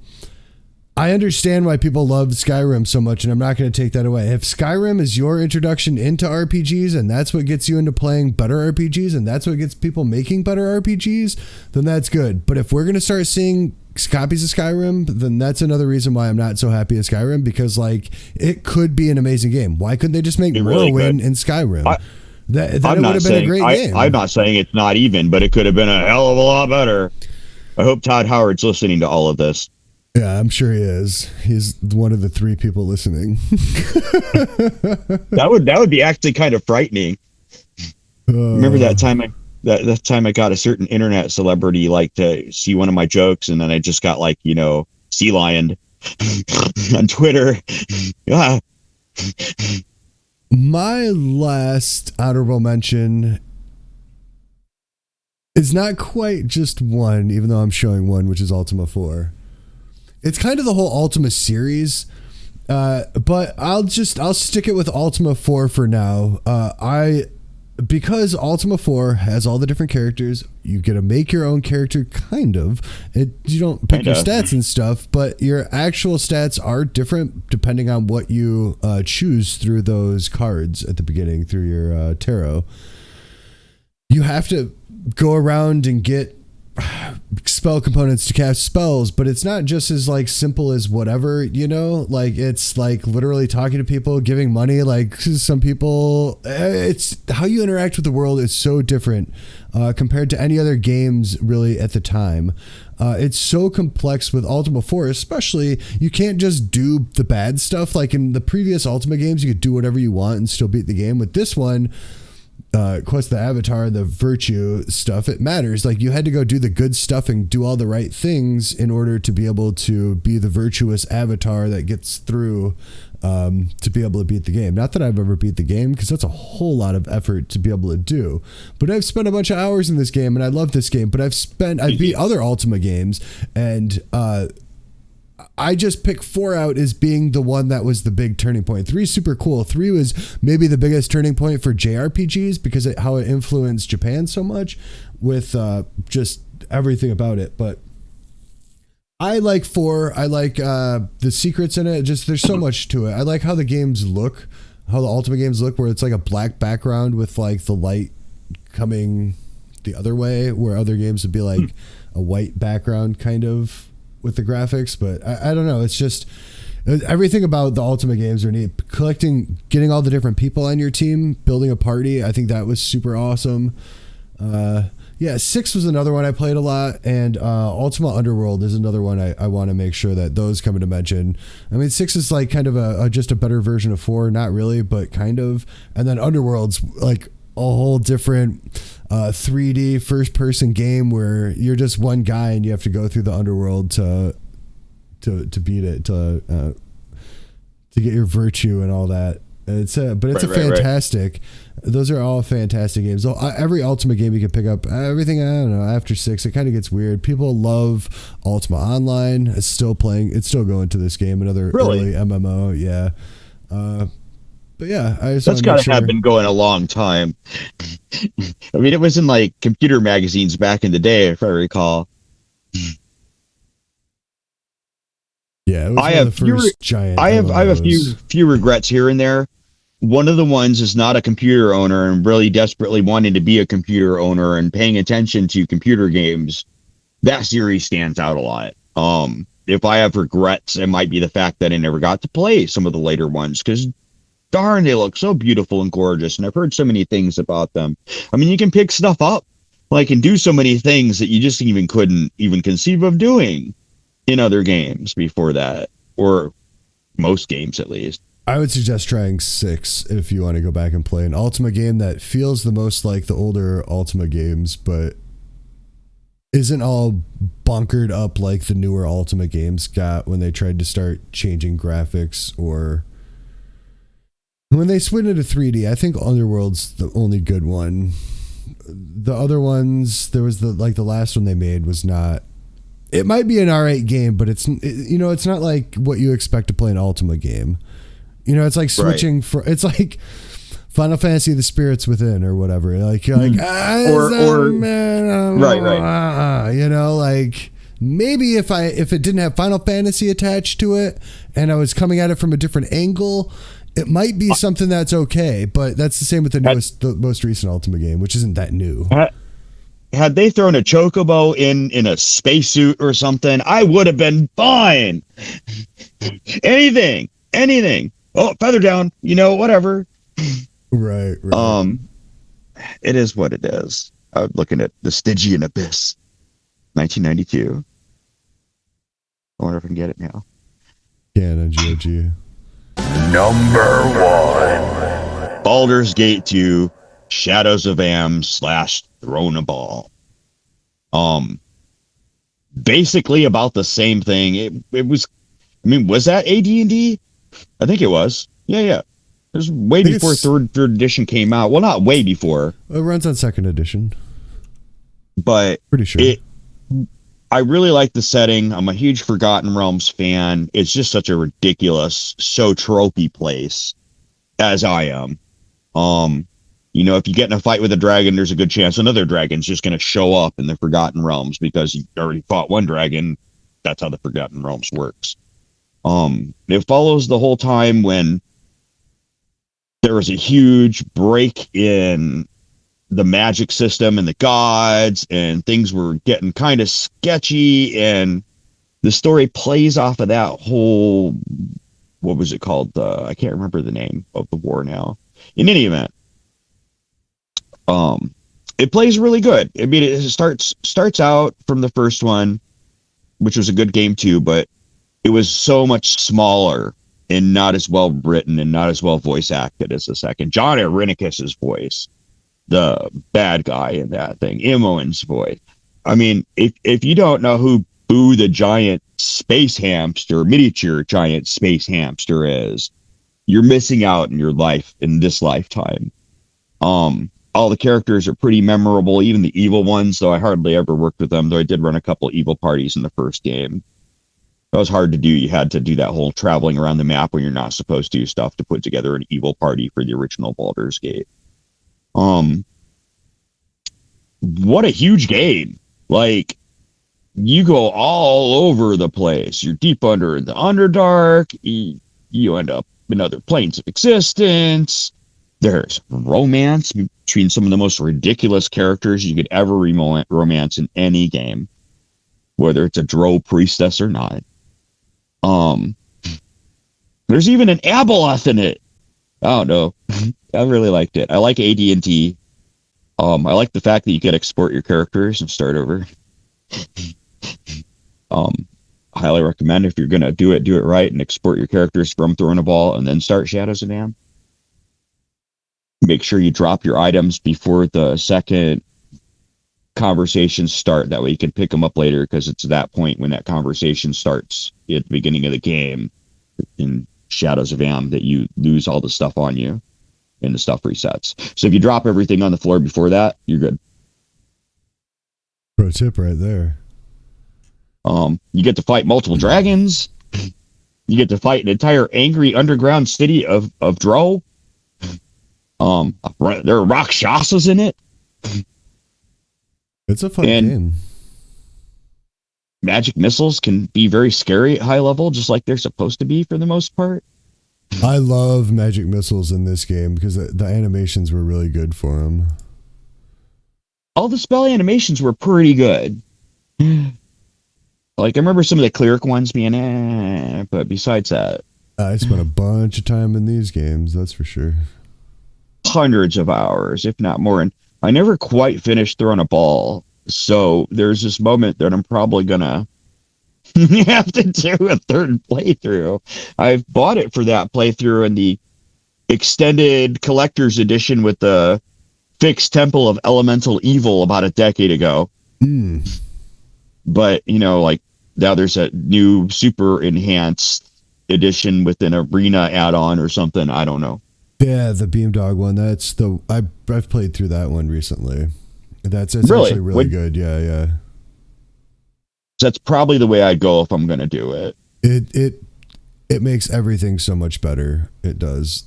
I understand why people love Skyrim so much, and I'm not going to take that away. If Skyrim is your introduction into RPGs and that's what gets you into playing better RPGs and that's what gets people making better RPGs, then that's good. But if we're going to start seeing copies of Skyrim, then that's another reason why I'm not so happy at Skyrim, because like it could be an amazing game. Why couldn't they just make Morrowind in Skyrim? That it would have been a great game. I'm not saying it's not even, but it could have been a hell of a lot better. I hope Todd Howard's listening to all of this. Yeah, I'm sure he is. He's one of the 3 people listening. That would be actually kind of frightening. Remember that time I got a certain internet celebrity like to see one of my jokes, and then I just got like, sea lioned on Twitter. Yeah. My last honorable mention is not quite just one, even though I'm showing one, which is Ultima 4. It's kind of the whole Ultima series, but I'll stick it with Ultima 4 for now. Because Ultima 4 has all the different characters, you get to make your own character, kind of. You don't pick your stats and stuff, but your actual stats are different depending on what you choose through those cards at the beginning, through your tarot. You have to go around and get spell components to cast spells, but it's not just as like simple as whatever, like it's like literally talking to people, giving money. Like some people, it's how you interact with the world is so different compared to any other games really at the time. It's so complex with Ultima 4, especially. You can't just do the bad stuff like in the previous Ultima games. You could do whatever you want and still beat the game. With this one, quest the avatar, the virtue stuff, it matters. Like you had to go do the good stuff and do all the right things in order to be able to be the virtuous avatar that gets through to be able to beat the game. Not that I've ever beat the game, because that's a whole lot of effort to be able to do. But I've spent a bunch of hours in this game, and I love this game. But I've beat other Ultima games, and I just pick 4 out as being the one that was the big turning point. 3 is super cool. 3 was maybe the biggest turning point for JRPGs because how it influenced Japan so much with just everything about it. But I like 4. I like the secrets in it. Just there's so much to it. I like how the games look, how the Ultima games look, where it's like a black background with like the light coming the other way, where other games would be like a white background kind of with the graphics. But I don't know. It's just everything about the Ultima games are neat. Getting all the different people on your team, building a party. I think that was super awesome. Yeah, 6 was another one I played a lot, and Ultima Underworld is another one I want to make sure that those come into mention. I mean, 6 is like kind of just a better version of 4, not really, but kind of. And then Underworld's like a whole different 3D first-person game where you're just one guy and you have to go through the Underworld to beat it, to get your virtue and all that. It's fantastic. Those are all fantastic games. So every Ultima game you can pick up, everything, I don't know, after 6, it kind of gets weird. People love Ultima Online. It's still going to this game. Another early MMO, yeah. But yeah, that's got to have been going a long time. I mean, it was in like computer magazines back in the day, if I recall. Yeah, it was I have a few regrets here and there. One of the ones is not a computer owner and really desperately wanting to be a computer owner and paying attention to computer games. That series stands out a lot. If I have regrets, it might be the fact that I never got to play some of the later ones, because darn, they look so beautiful and gorgeous, and I've heard so many things about them. I mean, you can pick stuff up, like, and do so many things that you just couldn't even conceive of doing in other games before that, or most games at least. I would suggest trying 6 if you want to go back and play an Ultima game that feels the most like the older Ultima games, but isn't all bunkered up like the newer Ultima games got when they tried to start changing graphics, or when they switched into 3D. I think Underworld's the only good one. The other ones, there was the last one they made was not. It might be an alright game, but it's not like what you expect to play an Ultima game. It's like switching it's like Final Fantasy the Spirits Within or whatever. Like you're like like maybe if it didn't have Final Fantasy attached to it and I was coming at it from a different angle, it might be something that's okay. But that's the same with the most recent Ultima game, which isn't that new. Had they thrown a chocobo in a spacesuit or something, I would have been fine. Anything. Oh, feather down, whatever. Right. It is what it is. I was looking at The Stygian Abyss, 1992. I wonder if I can get it now. Yeah, on GOG. Number 1. Baldur's Gate 2, Shadows of Am / Throne of Ball. Basically about the same thing. It was. I mean, was that AD&D? I think it was. Yeah. It was way before third edition came out. Well, not way before. It runs on 2nd edition. But pretty sure. I really like the setting. I'm a huge Forgotten Realms fan. It's just such a ridiculous, so tropey place, as I am. If you get in a fight with a dragon, there's a good chance another dragon's just going to show up in the Forgotten Realms because you already fought one dragon. That's how the Forgotten Realms works. It follows the whole time when there was a huge break in the magic system and the gods, and things were getting kind of sketchy, and the story plays off of that whole, what was it called? I can't remember the name of the war now. In any event, it plays really good. I mean, it starts out from the first one, which was a good game too, but it was so much smaller and not as well written and not as well voice acted as the second. John Irenicus's voice the bad guy in that thing, Imoen's voice. I mean, if you don't know who Boo the giant space hamster, miniature giant space hamster is, you're missing out in your life in this lifetime. All the characters are pretty memorable, even the evil ones, though I hardly ever worked with them, though I did run a couple evil parties in the first game. That was hard to do. You had to do that whole traveling around the map when you're not supposed to do stuff to put together an evil party for the original Baldur's Gate. What a huge game. Like, you go all over the place. You're deep under the Underdark. You end up in other planes of existence. There's romance between some of the most ridiculous characters you could ever romance in any game, whether it's a drow priestess or not. There's even an Abeloth in it. I don't know. I really liked it. I like AD&D. I like the fact that you could export your characters and start over. Highly recommend, if you're gonna do it right and export your characters from Throne of All and then start Shadows of Dam. Make sure you drop your items before the second conversations start. That way you can pick them up later, because it's that point when that conversation starts at the beginning of the game in Shadows of Am that you lose all the stuff on you and the stuff resets. So if you drop everything on the floor before that, you're good. Pro tip right there. You get to fight multiple dragons. You get to fight an entire angry underground city of Drow. There are Rakshasas in it. It's a fun game. Magic missiles can be very scary at high level, just like they're supposed to be for the most part. I love magic missiles in this game because the animations were really good for them. All the spell animations were pretty good. Like, I remember some of the cleric ones being but besides that, I spent a bunch of time in these games, that's for sure. Hundreds of hours, if not more. And I never quite finished throwing a ball. So there's this moment that I'm probably gonna have to do a third playthrough. I've bought it for that playthrough in the extended collector's edition with the fixed Temple of Elemental Evil about a decade ago. But, you know, like, now there's a new super enhanced edition with an arena add-on or something. I don't know. Yeah, the Beamdog one. That's I've played through that one recently. It's really? Actually really good. Yeah. That's probably the way I'd go if I'm going to do it. It makes everything so much better. It does.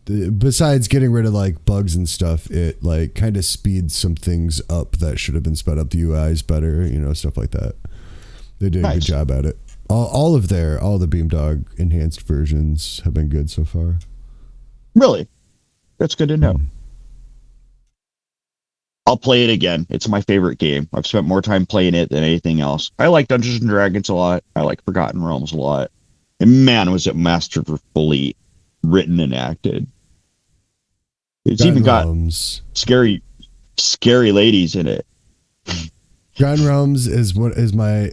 Besides getting rid of like bugs and stuff, it like kind of speeds some things up that should have been sped up. The UI is better, you know, stuff like that. They did a good job at it. All the Beamdog enhanced versions have been good so far. Really? That's good to know. I'll play it again. It's my favorite game. I've spent more time playing it than anything else. I like Dungeons and Dragons a lot. I like Forgotten Realms a lot. And man, was it masterfully written and acted. It's even got scary ladies in it. Forgotten Realms is my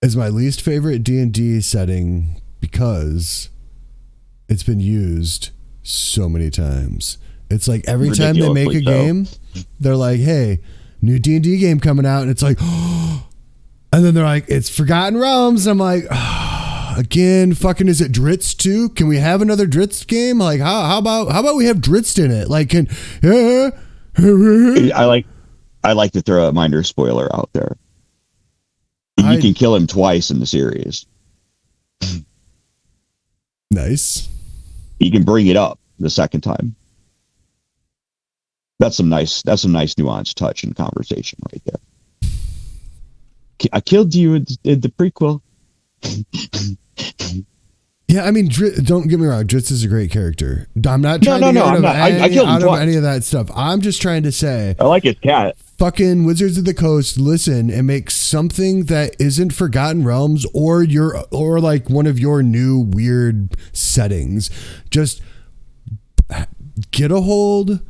least favorite D&D setting because it's been used so many times. It's like every time they make a game, they're like, hey, new D&D game coming out, and it's like, oh, and then they're like, it's Forgotten Realms. I'm like, oh, again, fucking, is it Dritz too? Can we have another Dritz game? Like, how about we have Dritz in it? Like, I like to throw a minor spoiler out there. You can kill him twice in the series. Nice. You can bring it up the second time. That's some nice nuanced touch and conversation right there. I killed you in the prequel. Yeah, I mean, don't get me wrong. Dritz is a great character. I'm not trying to get I killed him out twice. of any of that stuff. I'm just trying to say, I like his cat. Fucking Wizards of the Coast, listen and make something that isn't Forgotten Realms or like one of your new weird settings. Just get a hold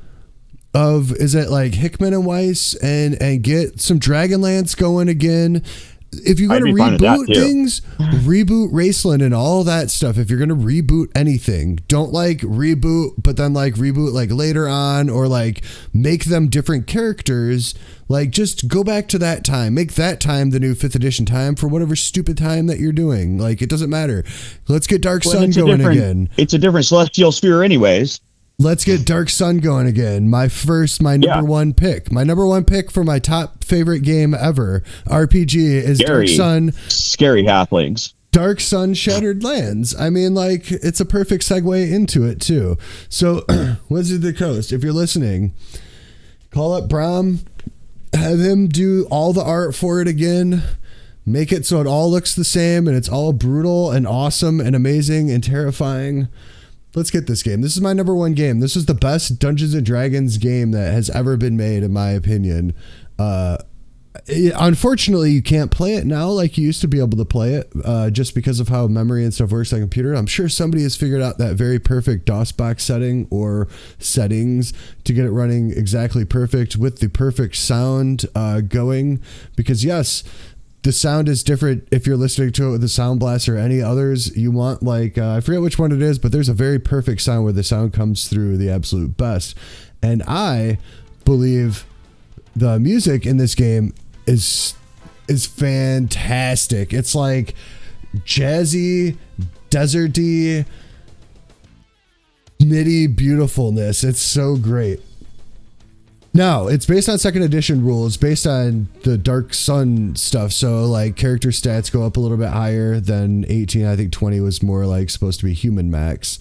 of, is it like Hickman and Weiss, and get some Dragonlance going again. if you're going to reboot things, reboot Raceland and all that stuff. If you're going to reboot anything, don't like reboot, but then like reboot like later on, or like make them different characters. Like just go back to that time, make that time the new 5th edition time for whatever stupid time that you're doing. Like it doesn't matter. Let's get Dark Sun going again. It's a different celestial sphere anyways. Let's get Dark Sun going again. My number one pick. My number one pick for my top favorite game ever, RPG, is Dark Sun. Scary halflings. Dark Sun Shattered Lands. I mean, like, it's a perfect segue into it, too. So, Wizards of the Coast, if you're listening, call up Brom, have him do all the art for it again. Make it so it all looks the same and it's all brutal and awesome and amazing and terrifying. Let's get this game. This is my number one game. This is the best Dungeons and Dragons game that has ever been made, in my opinion. Unfortunately, you can't play it now like you used to be able to play it, just because of how memory and stuff works on a computer. I'm sure somebody has figured out that very perfect DOSBox setting or settings to get it running exactly perfect with the perfect sound going. Because yes, the sound is different if you're listening to it with a Sound Blast or any others. You want like, I forget which one it is, but there's a very perfect sound where the sound comes through the absolute best. And I believe the music in this game is fantastic. It's like jazzy, deserty, MIDI beautifulness. It's so great. No, it's based on 2nd edition rules, based on the Dark Sun stuff. So like character stats go up a little bit higher than 18. I think 20 was more like supposed to be human max.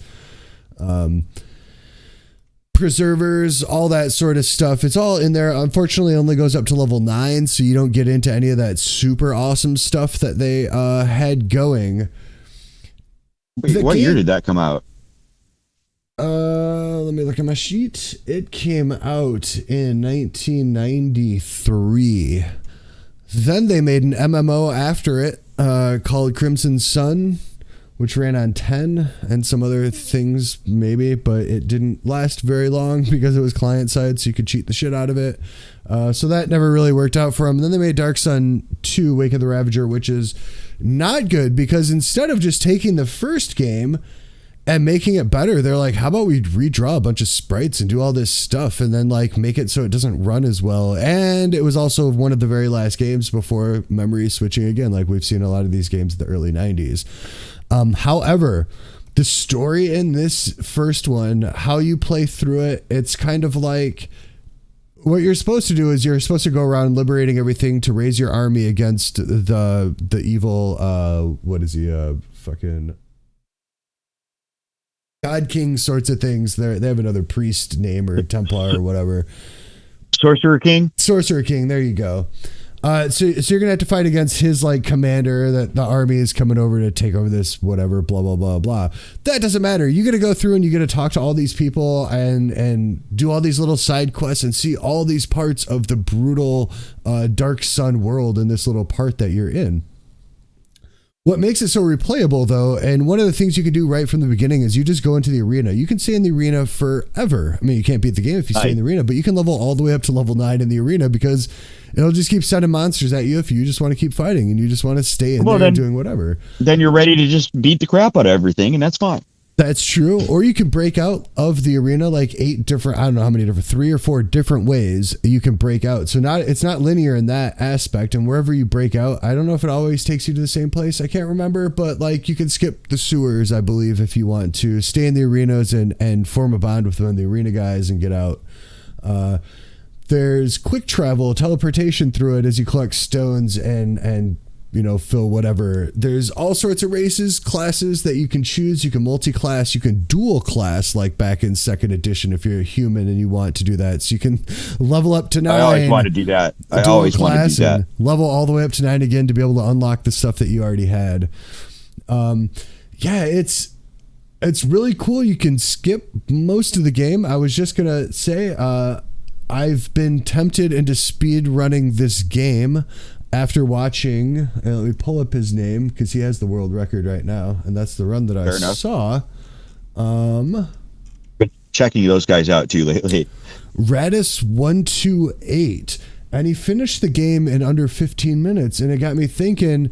Preservers, all that sort of stuff. It's all in there. Unfortunately, it only goes up to level 9, so you don't get into any of that super awesome stuff that they had going. Wait, what year did that come out? Let me look at my sheet. It came out in 1993. Then they made an MMO after it called Crimson Sun, which ran on 10 and some other things maybe, but it didn't last very long because it was client side, so you could cheat the shit out of it. So that never really worked out for them. And then they made Dark Sun 2, Wake of the Ravager, which is not good because instead of just taking the first game and making it better, they're like, how about we redraw a bunch of sprites and do all this stuff and then like make it so it doesn't run as well. And it was also one of the very last games before memory switching again, like we've seen a lot of these games in the early 90s. However, the story in this first one, how you play through it, it's kind of like what you're supposed to do is you're supposed to go around liberating everything to raise your army against the evil, what is he, fucking God King sorts of things. They have another priest name or Templar or whatever. Sorcerer King? Sorcerer King, there you go. So you're gonna have to fight against his like commander that the army is coming over to take over this whatever blah blah blah blah. That doesn't matter. You got to go through and you got to talk to all these people and do all these little side quests and see all these parts of the brutal Dark Sun world in this little part that you're in. What makes it so replayable, though, and one of the things you can do right from the beginning is you just go into the arena. You can stay in the arena forever. I mean, you can't beat the game if you stay in the arena, but you can level all the way up to level 9 in the arena because it'll just keep sending monsters at you if you just want to keep fighting and you just want to stay in there and doing whatever. Then you're ready to just beat the crap out of everything, and that's fine. That's true. Or you can break out of the arena like 8 different, I don't know how many different, 3 or 4 different ways you can break out. So it's not linear in that aspect. And wherever you break out, I don't know if it always takes you to the same place. I can't remember, but like you can skip the sewers, I believe, if you want to stay in the arenas and form a bond with them, the arena guys, and get out. There's quick travel, teleportation through it as you collect stones and you know, fill whatever. There's all sorts of races, classes that you can choose. You can multi-class, you can dual class like back in 2nd edition if you're a human and you want to do that. So you can level up to 9. I always want to do that. I always want to do that. Level all the way up to 9 again to be able to unlock the stuff that you already had. Yeah, it's really cool. You can skip most of the game. I was just going to say, I've been tempted into speed running this game after watching, let me pull up his name because he has the world record right now, and that's the run that I saw. Been checking those guys out too lately. Radis 128, and he finished the game in under 15 minutes. And it got me thinking,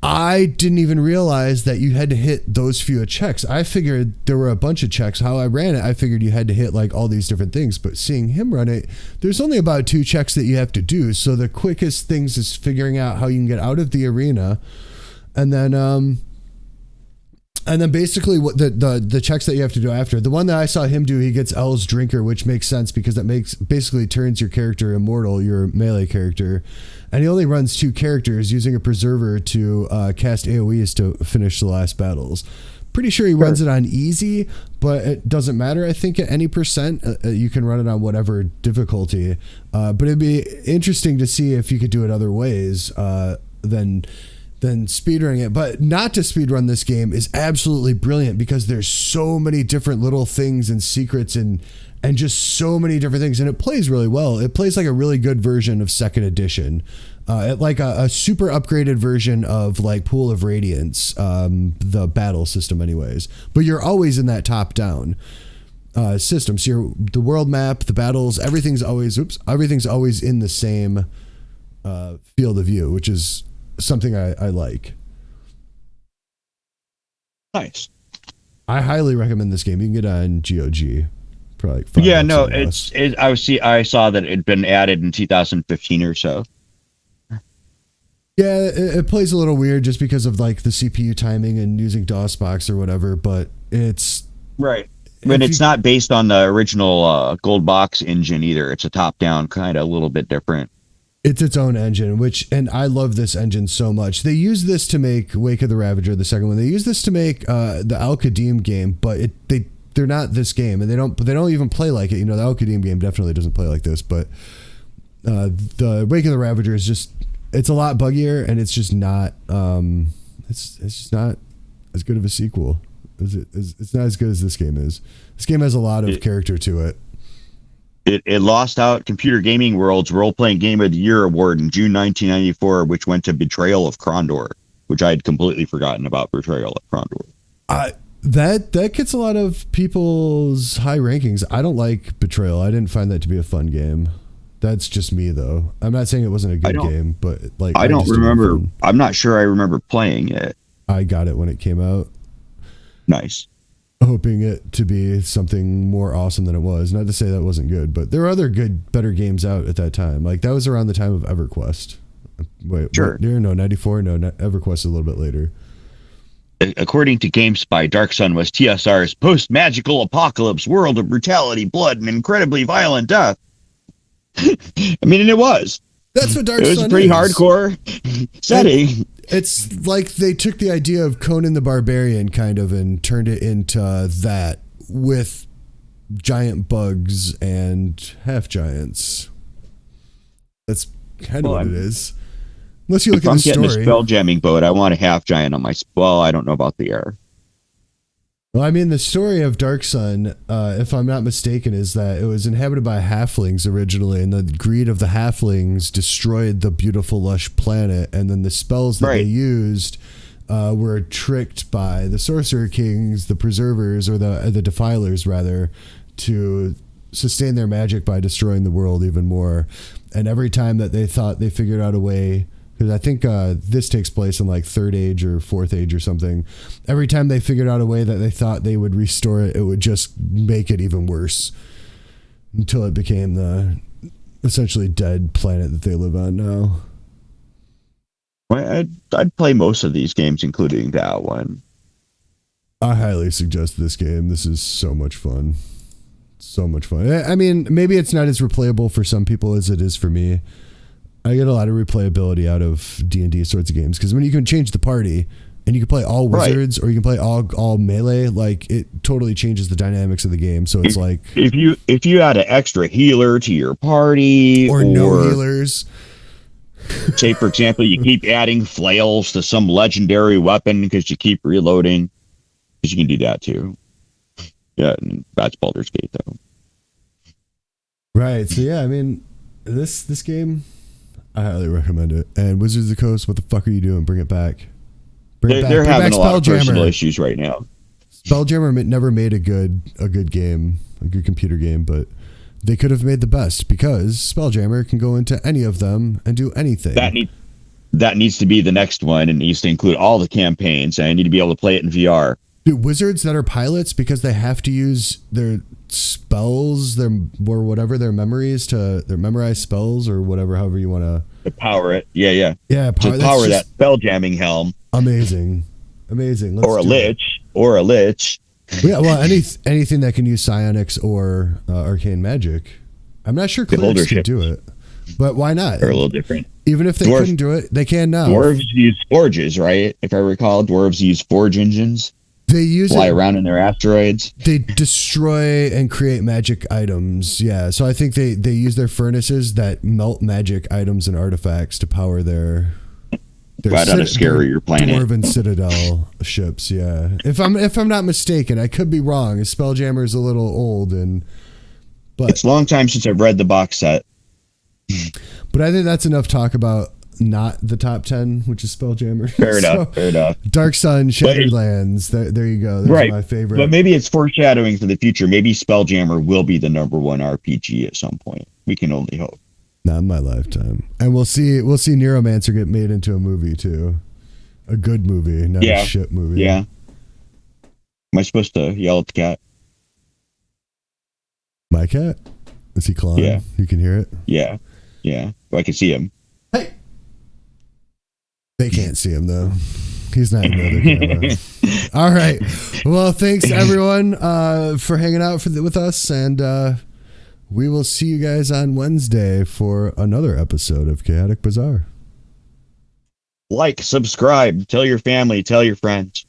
I didn't even realize that you had to hit those few checks. I figured there were a bunch of checks. How I ran it, I figured you had to hit like all these different things. But seeing him run it, there's only about 2 checks that you have to do. So the quickest things is figuring out how you can get out of the arena, and then basically what the checks that you have to do after. The one that I saw him do, he gets L's Drinker, which makes sense because that basically turns your character immortal, your melee character. And he only runs 2 characters using a preserver to cast AoEs to finish the last battles. Pretty sure he runs it on easy, but it doesn't matter. I think at any percent, you can run it on whatever difficulty. But it'd be interesting to see if you could do it other ways than speedrunning it. But not to speedrun this game is absolutely brilliant because there's so many different little things and secrets and just so many different things, and it plays really well. It plays like a really good version of second edition, like a super upgraded version of like Pool of Radiance, the battle system anyways, but you're always in that top down system. So the world map, the battles, everything's always in the same field of view, which is something I like. Nice. I highly recommend this game. You can get it on GOG. Probably like $5. I saw that it'd been added in 2015 or so. Yeah, it plays a little weird just because of like the CPU timing and using DOSBox or whatever, but it's right. But it's not based on the original Gold Box engine either. It's a top-down kind of a little bit different. It's its own engine, and I love this engine so much. They use this to make Wake of the Ravager, the second one. They use this to make the Al-Qadim game, but they're not this game, and they don't even play like it. You know, the Al-Qadim game definitely doesn't play like this, but the Wake of the Ravager is just, it's a lot buggier, and it's just not it's just not as good of a sequel. It's not as good as this game is. This game has a lot of character to it. It lost out Computer Gaming World's Role-Playing Game of the Year award in June 1994, which went to Betrayal of Krondor, which I had completely forgotten about. Betrayal of Krondor. That gets a lot of people's high rankings. I don't like Betrayal. I didn't find that to be a fun game. That's just me, though. I'm not saying it wasn't a good game, but like I don't remember. I'm not sure I remember playing it. I got it when it came out. Nice. Hoping it to be something more awesome than it was. Not to say that wasn't good, but there were other better games out at that time. Like that was around the time of EverQuest. Wait, sure. What year? No, 94. No, EverQuest a little bit later. According to GameSpy, Dark Sun was TSR's post-magical apocalypse world of brutality, blood, and incredibly violent death. I mean, and it was. That's what Dark Sun is. It was a pretty hardcore setting. It's like they took the idea of Conan the Barbarian kind of and turned it into that with giant bugs and half giants. That's kind of what it is. Unless you look at the story. If I'm getting a spell jamming boat, I want a half giant on my... Well, I don't know about the air. Well, I mean, the story of Dark Sun, if I'm not mistaken, is that it was inhabited by halflings originally, and the greed of the halflings destroyed the beautiful, lush planet, and then the spells that they used were tricked by the Sorcerer Kings, the Preservers, or the Defilers, rather, to sustain their magic by destroying the world even more. And every time that they thought they figured out a way... Because I think this takes place in like 3rd Age or 4th Age or something. Every time they figured out a way that they thought they would restore it, it would just make it even worse. Until it became the essentially dead planet that they live on now. Well, I'd play most of these games, including that one. I highly suggest this game. This is so much fun. So much fun. I mean, maybe it's not as replayable for some people as it is for me. I get a lot of replayability out of D&D sorts of games because when you can change the party and you can play all wizards or you can play all melee, like it totally changes the dynamics of the game. So it's like if you add an extra healer to your party or no healers. Say, for example, you keep adding flails to some legendary weapon because you keep reloading, because you can do that too. Yeah, that's Baldur's Gate though. Right. So yeah, I mean, this game, I highly recommend it. And Wizards of the Coast, what the fuck are you doing? Bring it back. They're having a lot of personal issues right now. Spelljammer never made a good game, a good computer game, but they could have made the best, because Spelljammer can go into any of them and do anything. That needs to be the next one, and needs to include all the campaigns, and I need to be able to play it in VR. Dude, wizards that are pilots, because they have to use their spells, their memories their memorized spells or whatever, however you want to power it. Yeah. Yeah, to power that spelljamming helm. Amazing. Let's or a lich. Yeah, well, anything that can use psionics or arcane magic. I'm not sure clerics can do it, but why not? They're a little different. Even if they couldn't do it, they can now. Dwarves use forges, right? If I recall, dwarves use forge engines. They fly around in their asteroids. They destroy and create magic items. Yeah, so I think they use their furnaces that melt magic items and artifacts to power their right on a scarier planet. Dwarven Citadel ships. Yeah, if I'm not mistaken, I could be wrong. Spelljammer is a little old, but it's a long time since I've read the box set. But I think that's enough talk about not the top 10, which is Spelljammer. Fair enough. Dark Sun, Shadowlands. There you go. That's my favorite. But maybe it's foreshadowing for the future. Maybe Spelljammer will be the number one RPG at some point. We can only hope. Not in my lifetime. And we'll see Neuromancer get made into a movie too. A good movie, not a shit movie. Yeah. Am I supposed to yell at the cat? My cat? Is he clawing? Yeah. You can hear it? Yeah. I can see him. Hey! They can't see him though. He's not in the other camera. All right. Well, thanks everyone for hanging out with us, and we will see you guys on Wednesday for another episode of Chaotic Bazaar. Like, subscribe, tell your family, tell your friends.